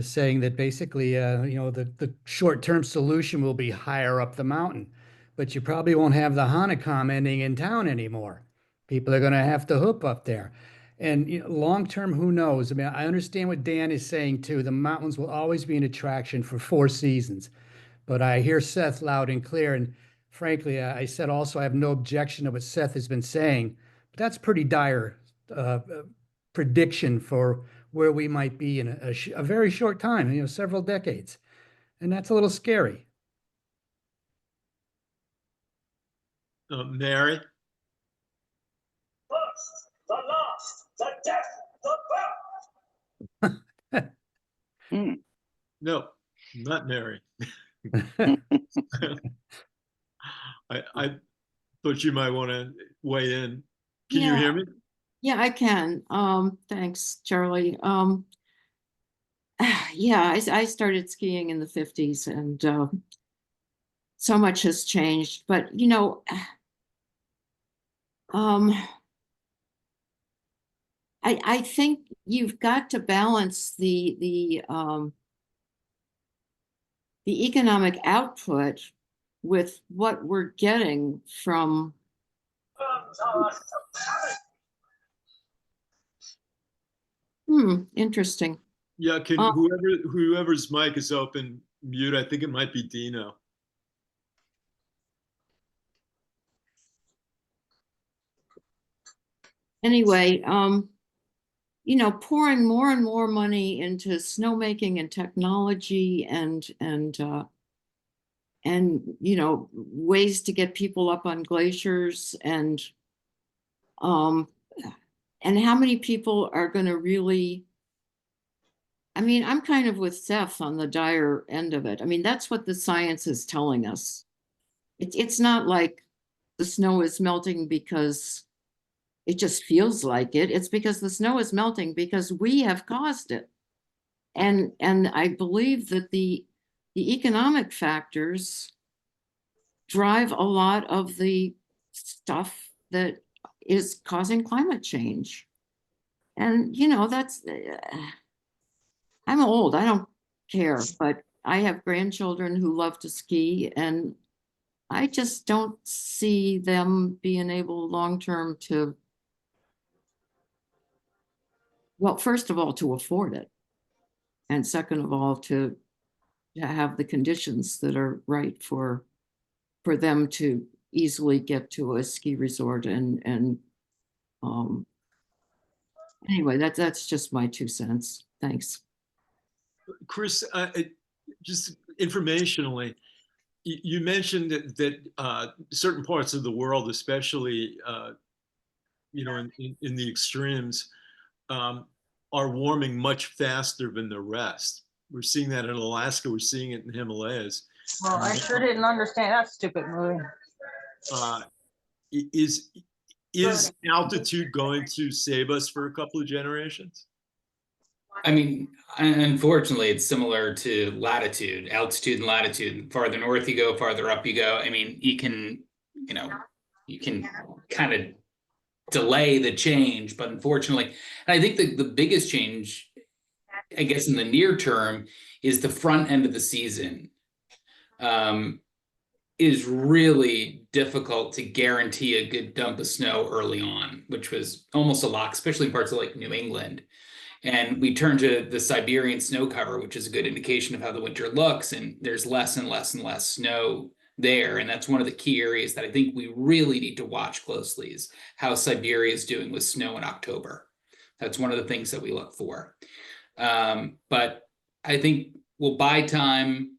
saying that basically, the short-term solution will be higher up the mountain, but you probably won't have the Hanukkah ending in town anymore. People are going to have to hoop up there. And long-term, who knows? I mean, I understand what Dan is saying too. The mountains will always be an attraction for Four Seasons. But I hear Seth loud and clear. And frankly, I said also I have no objection to what Seth has been saying. But that's pretty dire prediction for where we might be in a very short time, several decades. And that's a little scary. Mary? First, the last, the death, the birth. No, Not Mary. I thought you might want to weigh in. Can you hear me? Yeah, I can. Thanks, Charlie. Yeah, I started skiing in the 50s and so much has changed. But I think you've got to balance the economic output with what we're getting from interesting. Yeah, can whoever's mic is open mute? I think it might be Dino. Anyway, pouring more and more money into snowmaking and technology and ways to get people up on glaciers and how many people are going to really, I mean, I'm kind of with Seth on the dire end of it. I mean, that's what the science is telling us. It's not like the snow is melting because it just feels like it. It's because the snow is melting because we have caused it. And I believe that the economic factors drive a lot of the stuff that is causing climate change. And that's I'm old, I don't care, but I have grandchildren who love to ski, and I just don't see them being able long-term to, well, first of all, to afford it. And second of all, to have the conditions that are right for them to easily get to a ski resort and anyway, that's just my 2 cents. Thanks. Chris, just informationally, you mentioned that certain parts of the world, especially in the extremes, are warming much faster than the rest. We're seeing that in Alaska. We're seeing it in the Himalayas. Well, I sure didn't understand that stupid movie. Is altitude going to save us for a couple of generations? I mean, unfortunately, it's similar to latitude, altitude and latitude. Farther north you go, farther up you go. I mean, you can kind of delay the change, but unfortunately, and I think the biggest change, I guess, in the near term is the front end of the season. Is really difficult to guarantee a good dump of snow early on, which was almost a lock, especially in parts of like New England. And we turn to the Siberian snow cover, which is a good indication of how the winter looks. And there's less and less and less snow there. And that's one of the key areas that I think we really need to watch closely is how Siberia is doing with snow in October. That's one of the things that we look for. But I think we'll buy time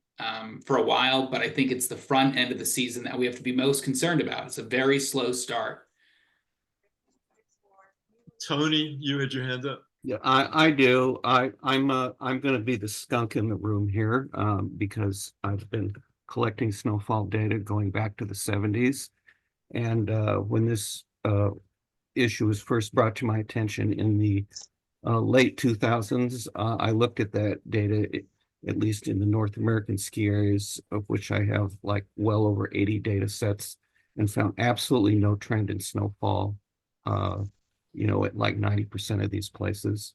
for a while, but I think it's the front end of the season that we have to be most concerned about. It's a very slow start. Tony, you had your hand up. Yeah, I do. I'm going to be the skunk in the room here because I've been collecting snowfall data going back to the 70s. And when this issue was first brought to my attention in the late 2000s, I looked at that data, at least in the North American ski areas, of which I have like well over 80 data sets, and found absolutely no trend in snowfall, at like 90% of these places.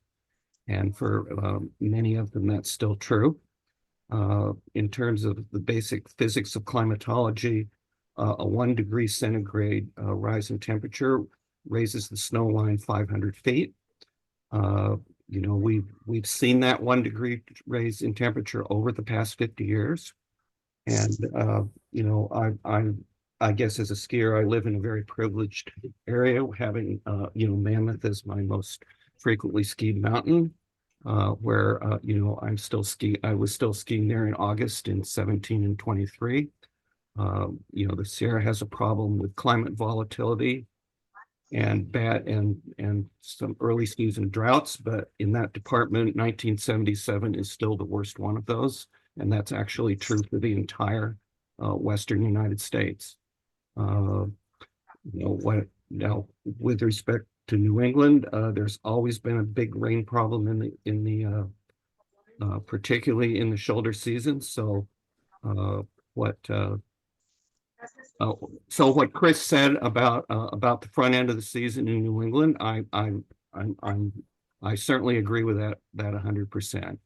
And for many of them, that's still true. In terms of the basic physics of climatology, a 1 degree centigrade rise in temperature raises the snow line 500 feet. We've seen that 1 degree raise in temperature over the past 50 years. And, I guess as a skier, I live in a very privileged area, having, Mammoth as my most frequently skied mountain, where, I was still skiing there in August in 17 and 23. The Sierra has a problem with climate volatility and some early season droughts, but in that department, 1977 is still the worst one of those. and that's actually true for the entire Western United States. Now with respect to New England, there's always been a big rain problem in the particularly in the shoulder season. So what Chris said about the front end of the season in New England, I certainly agree with that 100%.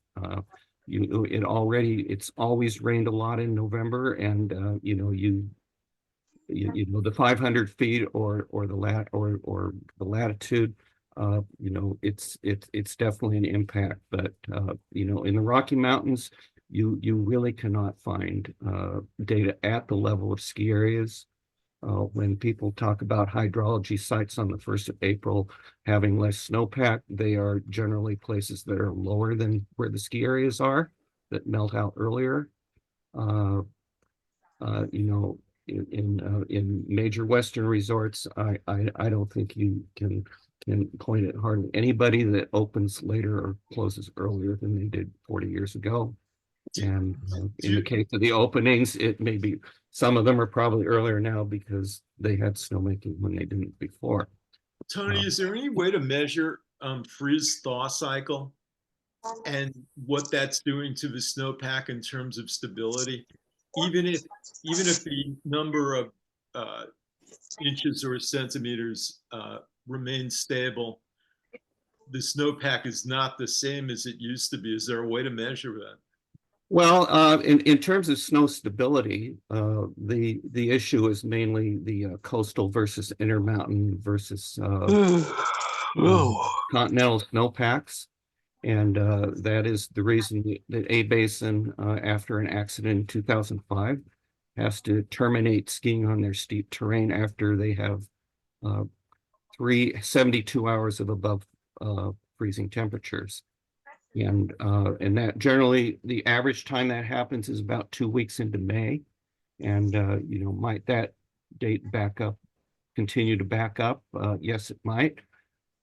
It's always rained a lot in November, and the 500 feet or the latitude, it's definitely an impact. But in the Rocky Mountains, you really cannot find data at the level of ski areas. When people talk about hydrology sites on the 1st of April having less snowpack, they are generally places that are lower than where the ski areas are that melt out earlier. In major Western resorts, I don't think you can point at hardly anybody that opens later or closes earlier than they did 40 years ago. And in the case of the openings, it may be some of them are probably earlier now because they had snowmaking when they didn't before. Tony, is there any way to measure freeze thaw cycle and what that's doing to the snowpack in terms of stability? Even if the number of inches or centimeters remains stable, the snowpack is not the same as it used to be. Is there a way to measure that? Well, in terms of snow stability, the issue is mainly the coastal versus intermountain versus continental snowpacks. And that is the reason that A-Basin, after an accident in 2005, has to terminate skiing on their steep terrain after they have 72 hours of above freezing temperatures. And that generally, the average time that happens is about 2 weeks into May. And, might that date continue to back up? Yes, it might.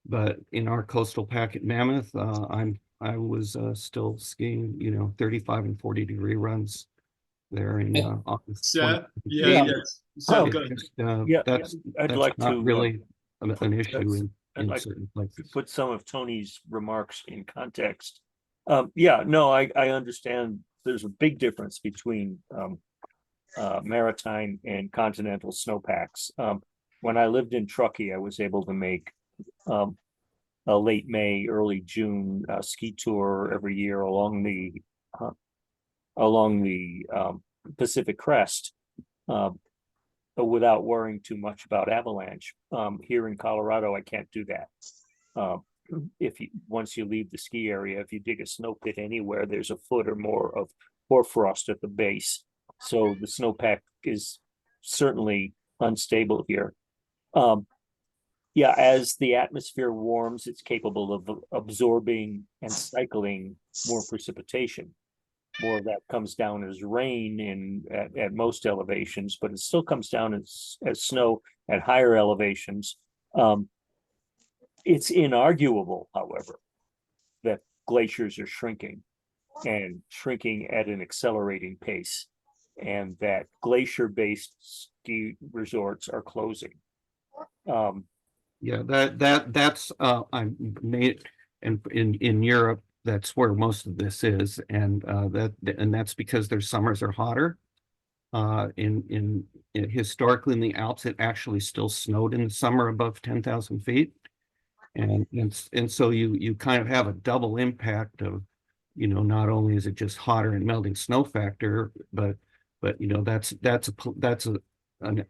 But in our coastal pack at Mammoth, I was still skiing, 35 and 40 degree runs there in August. Seth? Yeah. Yes. Seth, go ahead. That's I'd like not to really an issue I'd in like certain places. put some of Tony's remarks in context. I understand there's a big difference between maritime and continental snowpacks. When I lived in Truckee, I was able to make a late May, early June ski tour every year along the Pacific Crest without worrying too much about avalanche. Here in Colorado, I can't do that. Once you leave the ski area, if you dig a snow pit anywhere, there's a foot or more of hoarfrost at the base. So the snowpack is certainly unstable here. As the atmosphere warms, it's capable of absorbing and cycling more precipitation. More of that comes down as rain at most elevations, but it still comes down as snow at higher elevations. It's inarguable, however, that glaciers are shrinking and shrinking at an accelerating pace, and that glacier-based ski resorts are closing. That's I'm made, and in Europe, that's where most of this is, and that's because their summers are hotter. Historically in the Alps, it actually still snowed in the summer above 10,000 feet. And so you kind of have a double impact of, not only is it just hotter and melting snow factor, but that's an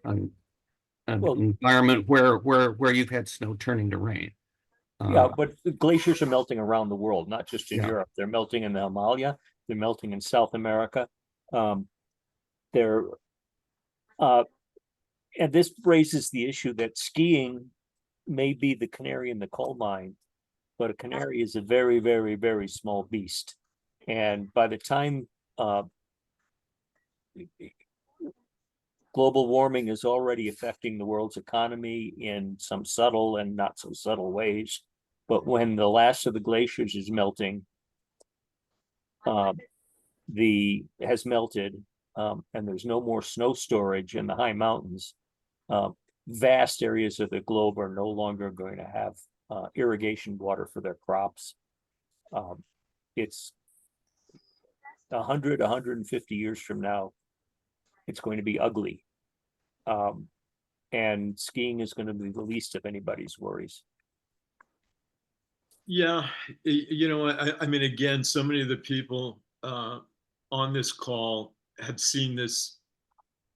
environment where you've had snow turning to rain. But the glaciers are melting around the world, not just in Europe. They're melting in the Himalaya. They're melting in South America. And this raises the issue that skiing may be the canary in the coal mine, but a canary is a very, very, very small beast. And by the time global warming is already affecting the world's economy in some subtle and not so subtle ways, but when the last of the glaciers is melting, has melted, and there's no more snow storage in the high mountains, vast areas of the globe are no longer going to have irrigation water for their crops. It's 100, 150 years from now, it's going to be ugly. And skiing is going to be the least of anybody's worries. Yeah, you know, I mean, again, so many of the people on this call have seen this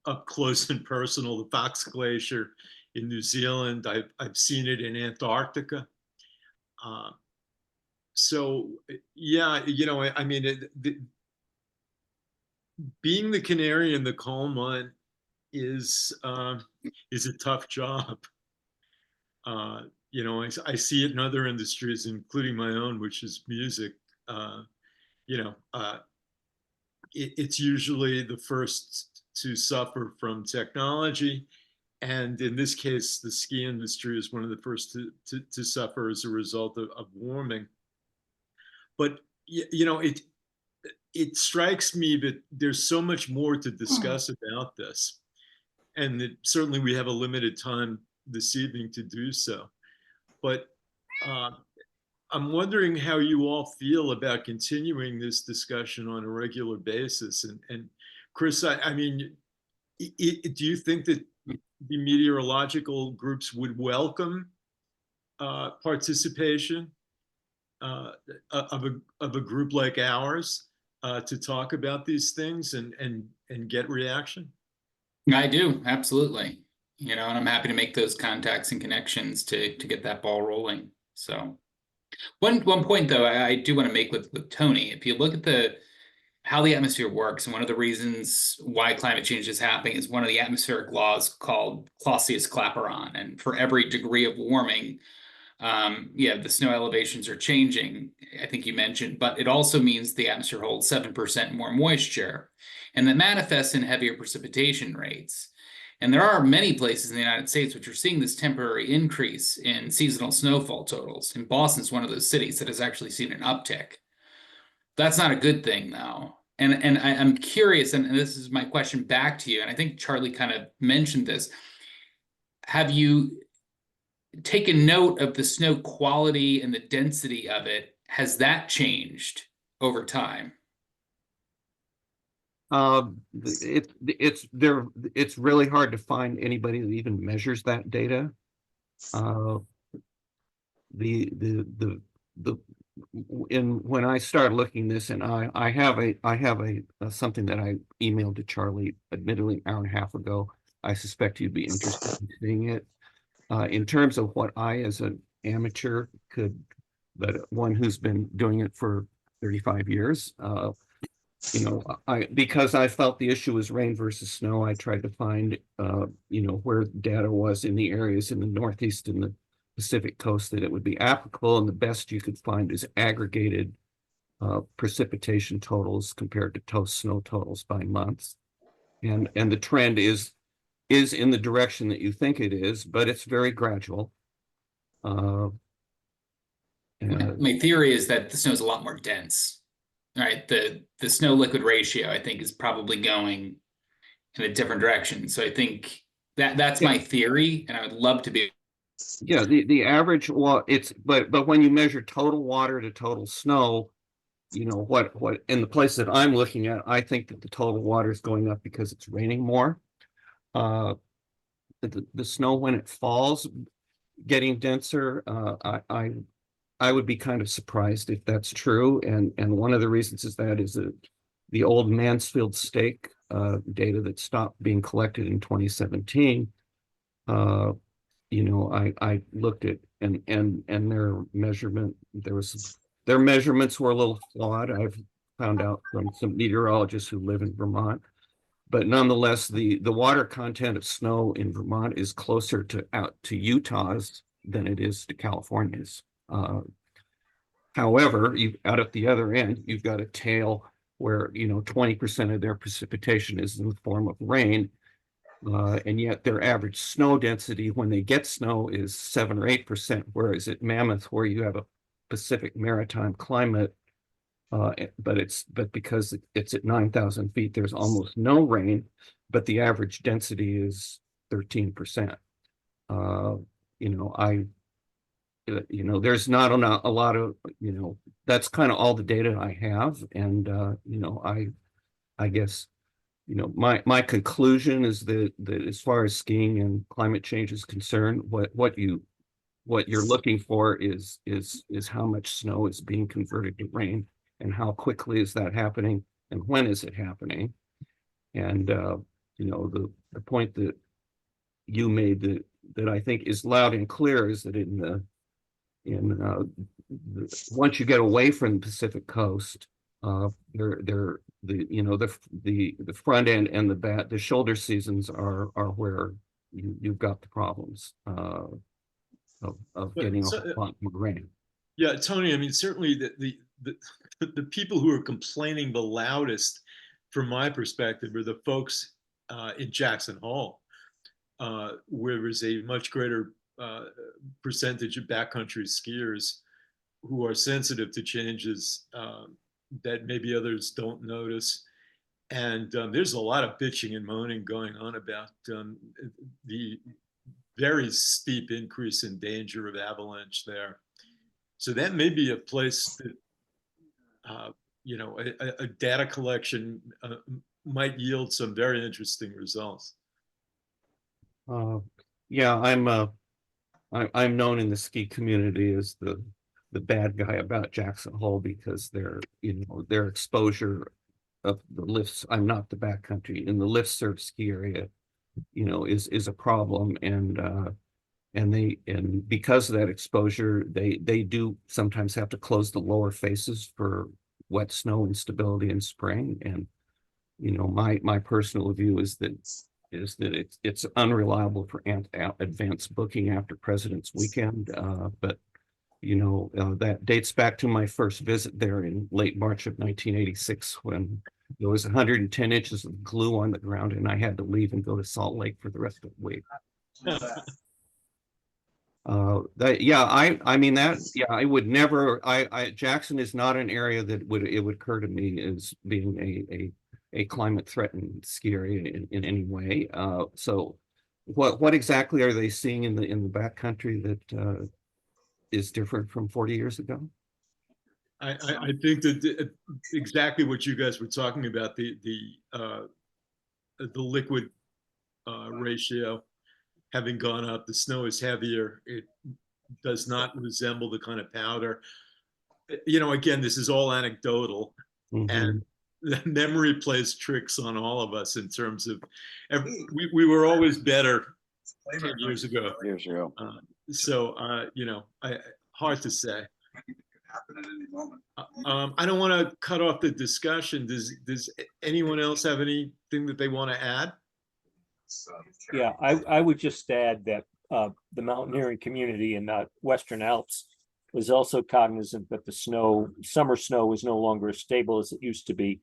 up close and personal. The Fox Glacier in New Zealand, I've seen it in Antarctica. So yeah, you know, I mean, being the canary in the coal mine is a tough job. You know, I see it in other industries, including my own, which is music. You know, it's usually the first to suffer from technology. And in this case, the ski industry is one of the first to suffer as a result of warming. But, you know, it strikes me that there's so much more to discuss about this. And that certainly we have a limited time this evening to do so. But I'm wondering how you all feel about continuing this discussion on a regular basis. And Chris, I mean, do you think that the meteorological groups would welcome participation of a group like ours to talk about these things and get reaction? I do, absolutely. You know, and I'm happy to make those contacts and connections to get that ball rolling. So one point though, I do want to make with Tony, if you look at how the atmosphere works, and one of the reasons why climate change is happening is one of the atmospheric laws called Clausius-Clapeyron. And for every degree of warming, the snow elevations are changing, I think you mentioned, but it also means the atmosphere holds 7% more moisture, and that manifests in heavier precipitation rates. And there are many places in the United States which are seeing this temporary increase in seasonal snowfall totals. And Boston's one of those cities that has actually seen an uptick. That's not a good thing, though. And I'm curious, and this is my question back to you, and I think Charlie kind of mentioned this. Have you taken note of the snow quality and the density of it? Has that changed over time? It's really hard to find anybody that even measures that data. When I started looking this, and I have something that I emailed to Charlie, admittedly an hour and a half ago. I suspect you'd be interested in seeing it. In terms of what I, as an amateur, but one who's been doing it for 35 years, you know, because I felt the issue was rain versus snow, I tried to find, you know, where data was in the areas in the Northeast and the Pacific coast that it would be applicable, and the best you could find is aggregated precipitation totals compared to total snow totals by months, and the trend is in the direction that you think it is, but it's very gradual. My theory is that the snow is a lot more dense. Right, the snow liquid ratio, I think, is probably going in a different direction. So I think that's my theory, and I would love to be. Yeah, the average, well, but when you measure total water to total snow, you know, what in the place that I'm looking at, I think that the total water is going up because it's raining more. The snow, when it falls, getting denser. I would be kind of surprised if that's true, and one of the reasons is that the old Mansfield stake data that stopped being collected in 2017. You know, I looked at and their measurements were a little flawed. I've found out from some meteorologists who live in Vermont, but nonetheless, the water content of snow in Vermont is closer to Utah's than it is to California's. However, out at the other end, you've got a tail where, you know, 20% of their precipitation is in the form of rain, and yet their average snow density when they get snow is 7 or 8%, whereas at Mammoth, where you have a Pacific maritime climate, But because it's at 9,000 feet, there's almost no rain, but the average density is 13%. There's not a lot of, that's kind of all the data I have. And, I guess, my conclusion is that as far as skiing and climate change is concerned, what you're looking for is how much snow is being converted to rain, and how quickly is that happening, and when is it happening. And the point that you made that I think is loud and clear is that once you get away from the Pacific coast, the front end and the shoulder seasons are where you've got the problems of getting a lot more rain. Yeah, Tony, I mean, certainly the people who are complaining the loudest, from my perspective, are the folks in Jackson Hole, where there's a much greater percentage of backcountry skiers who are sensitive to changes that maybe others don't notice. And there's a lot of bitching and moaning going on about the very steep increase in danger of avalanche there. So that may be a place that, a data collection might yield some very interesting results. Yeah, I'm known in the ski community as the bad guy about Jackson Hole, because their exposure of the lifts. I'm not the backcountry in the lift served ski area, is a problem, and because of that exposure, they do sometimes have to close the lower faces for wet snow instability in spring. And my personal view is that it's unreliable for advanced booking after President's Weekend. But that dates back to my first visit there in late March of 1986, when there was 110 inches of glue on the ground, and I had to leave and go to Salt Lake for the rest of the week. I would never. Jackson is not an area that it would occur to me as being a climate threatened ski area in any way. So, what exactly are they seeing in the backcountry that is different from 40 years ago? I think that exactly what you guys were talking about, the liquid ratio having gone up, the snow is heavier. It does not resemble the kind of powder. Again, this is all anecdotal, and the memory plays tricks on all of us in terms of we were always better 10 years ago. Hard to say. I don't want to cut off the discussion. Does anyone else have anything that they want to add? Yeah, I would just add that the mountaineering community in the Western Alps was also cognizant that the summer snow is no longer as stable as it used to be.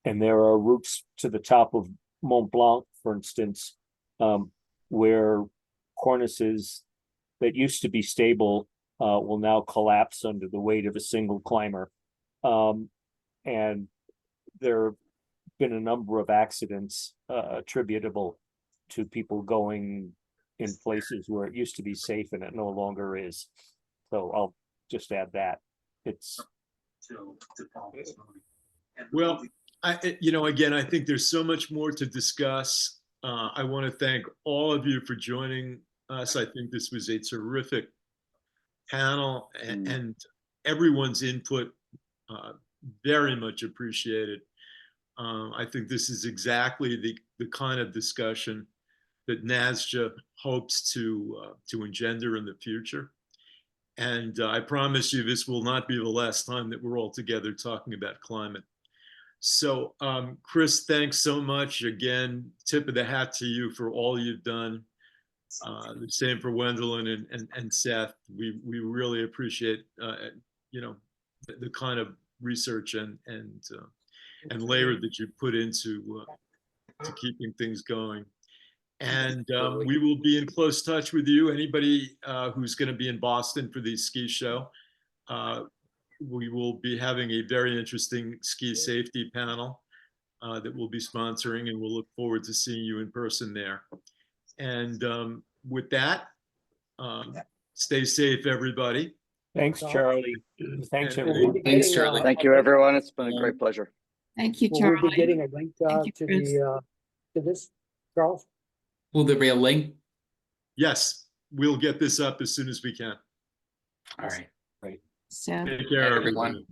And there are routes to the top of Mont Blanc, for instance, where cornices that used to be stable will now collapse under the weight of a single climber. And there have been a number of accidents attributable to people going in places where it used to be safe and it no longer is. So I'll just add that. Well, again, I think there's so much more to discuss. I want to thank all of you for joining us. I think this was a terrific panel, and everyone's input very much appreciated. I think this is exactly the kind of discussion that NASJA hopes to engender in the future. And I promise you, this will not be the last time that we're all together talking about climate. So, Chris, thanks so much. Again, tip of the hat to you for all you've done. The same for Wendelin and Seth. We really appreciate the kind of research and labor that you put into to keeping things going. And we will be in close touch with you. Anybody who's going to be in Boston for the ski show, we will be having a very interesting ski safety panel that we'll be sponsoring, and we'll look forward to seeing you in person there. And with that, stay safe, everybody. Thanks, Charlie. Thanks, And- everyone. Thanks, Charlie. Thank you, everyone. It's been a great pleasure. Thank you, Will we be Charlie. getting a link Thank you, to Chris. to this, Charles? Will there be a link? Yes, we'll get this up as soon as we can. All right. So. Take care, Bye, everyone. everyone.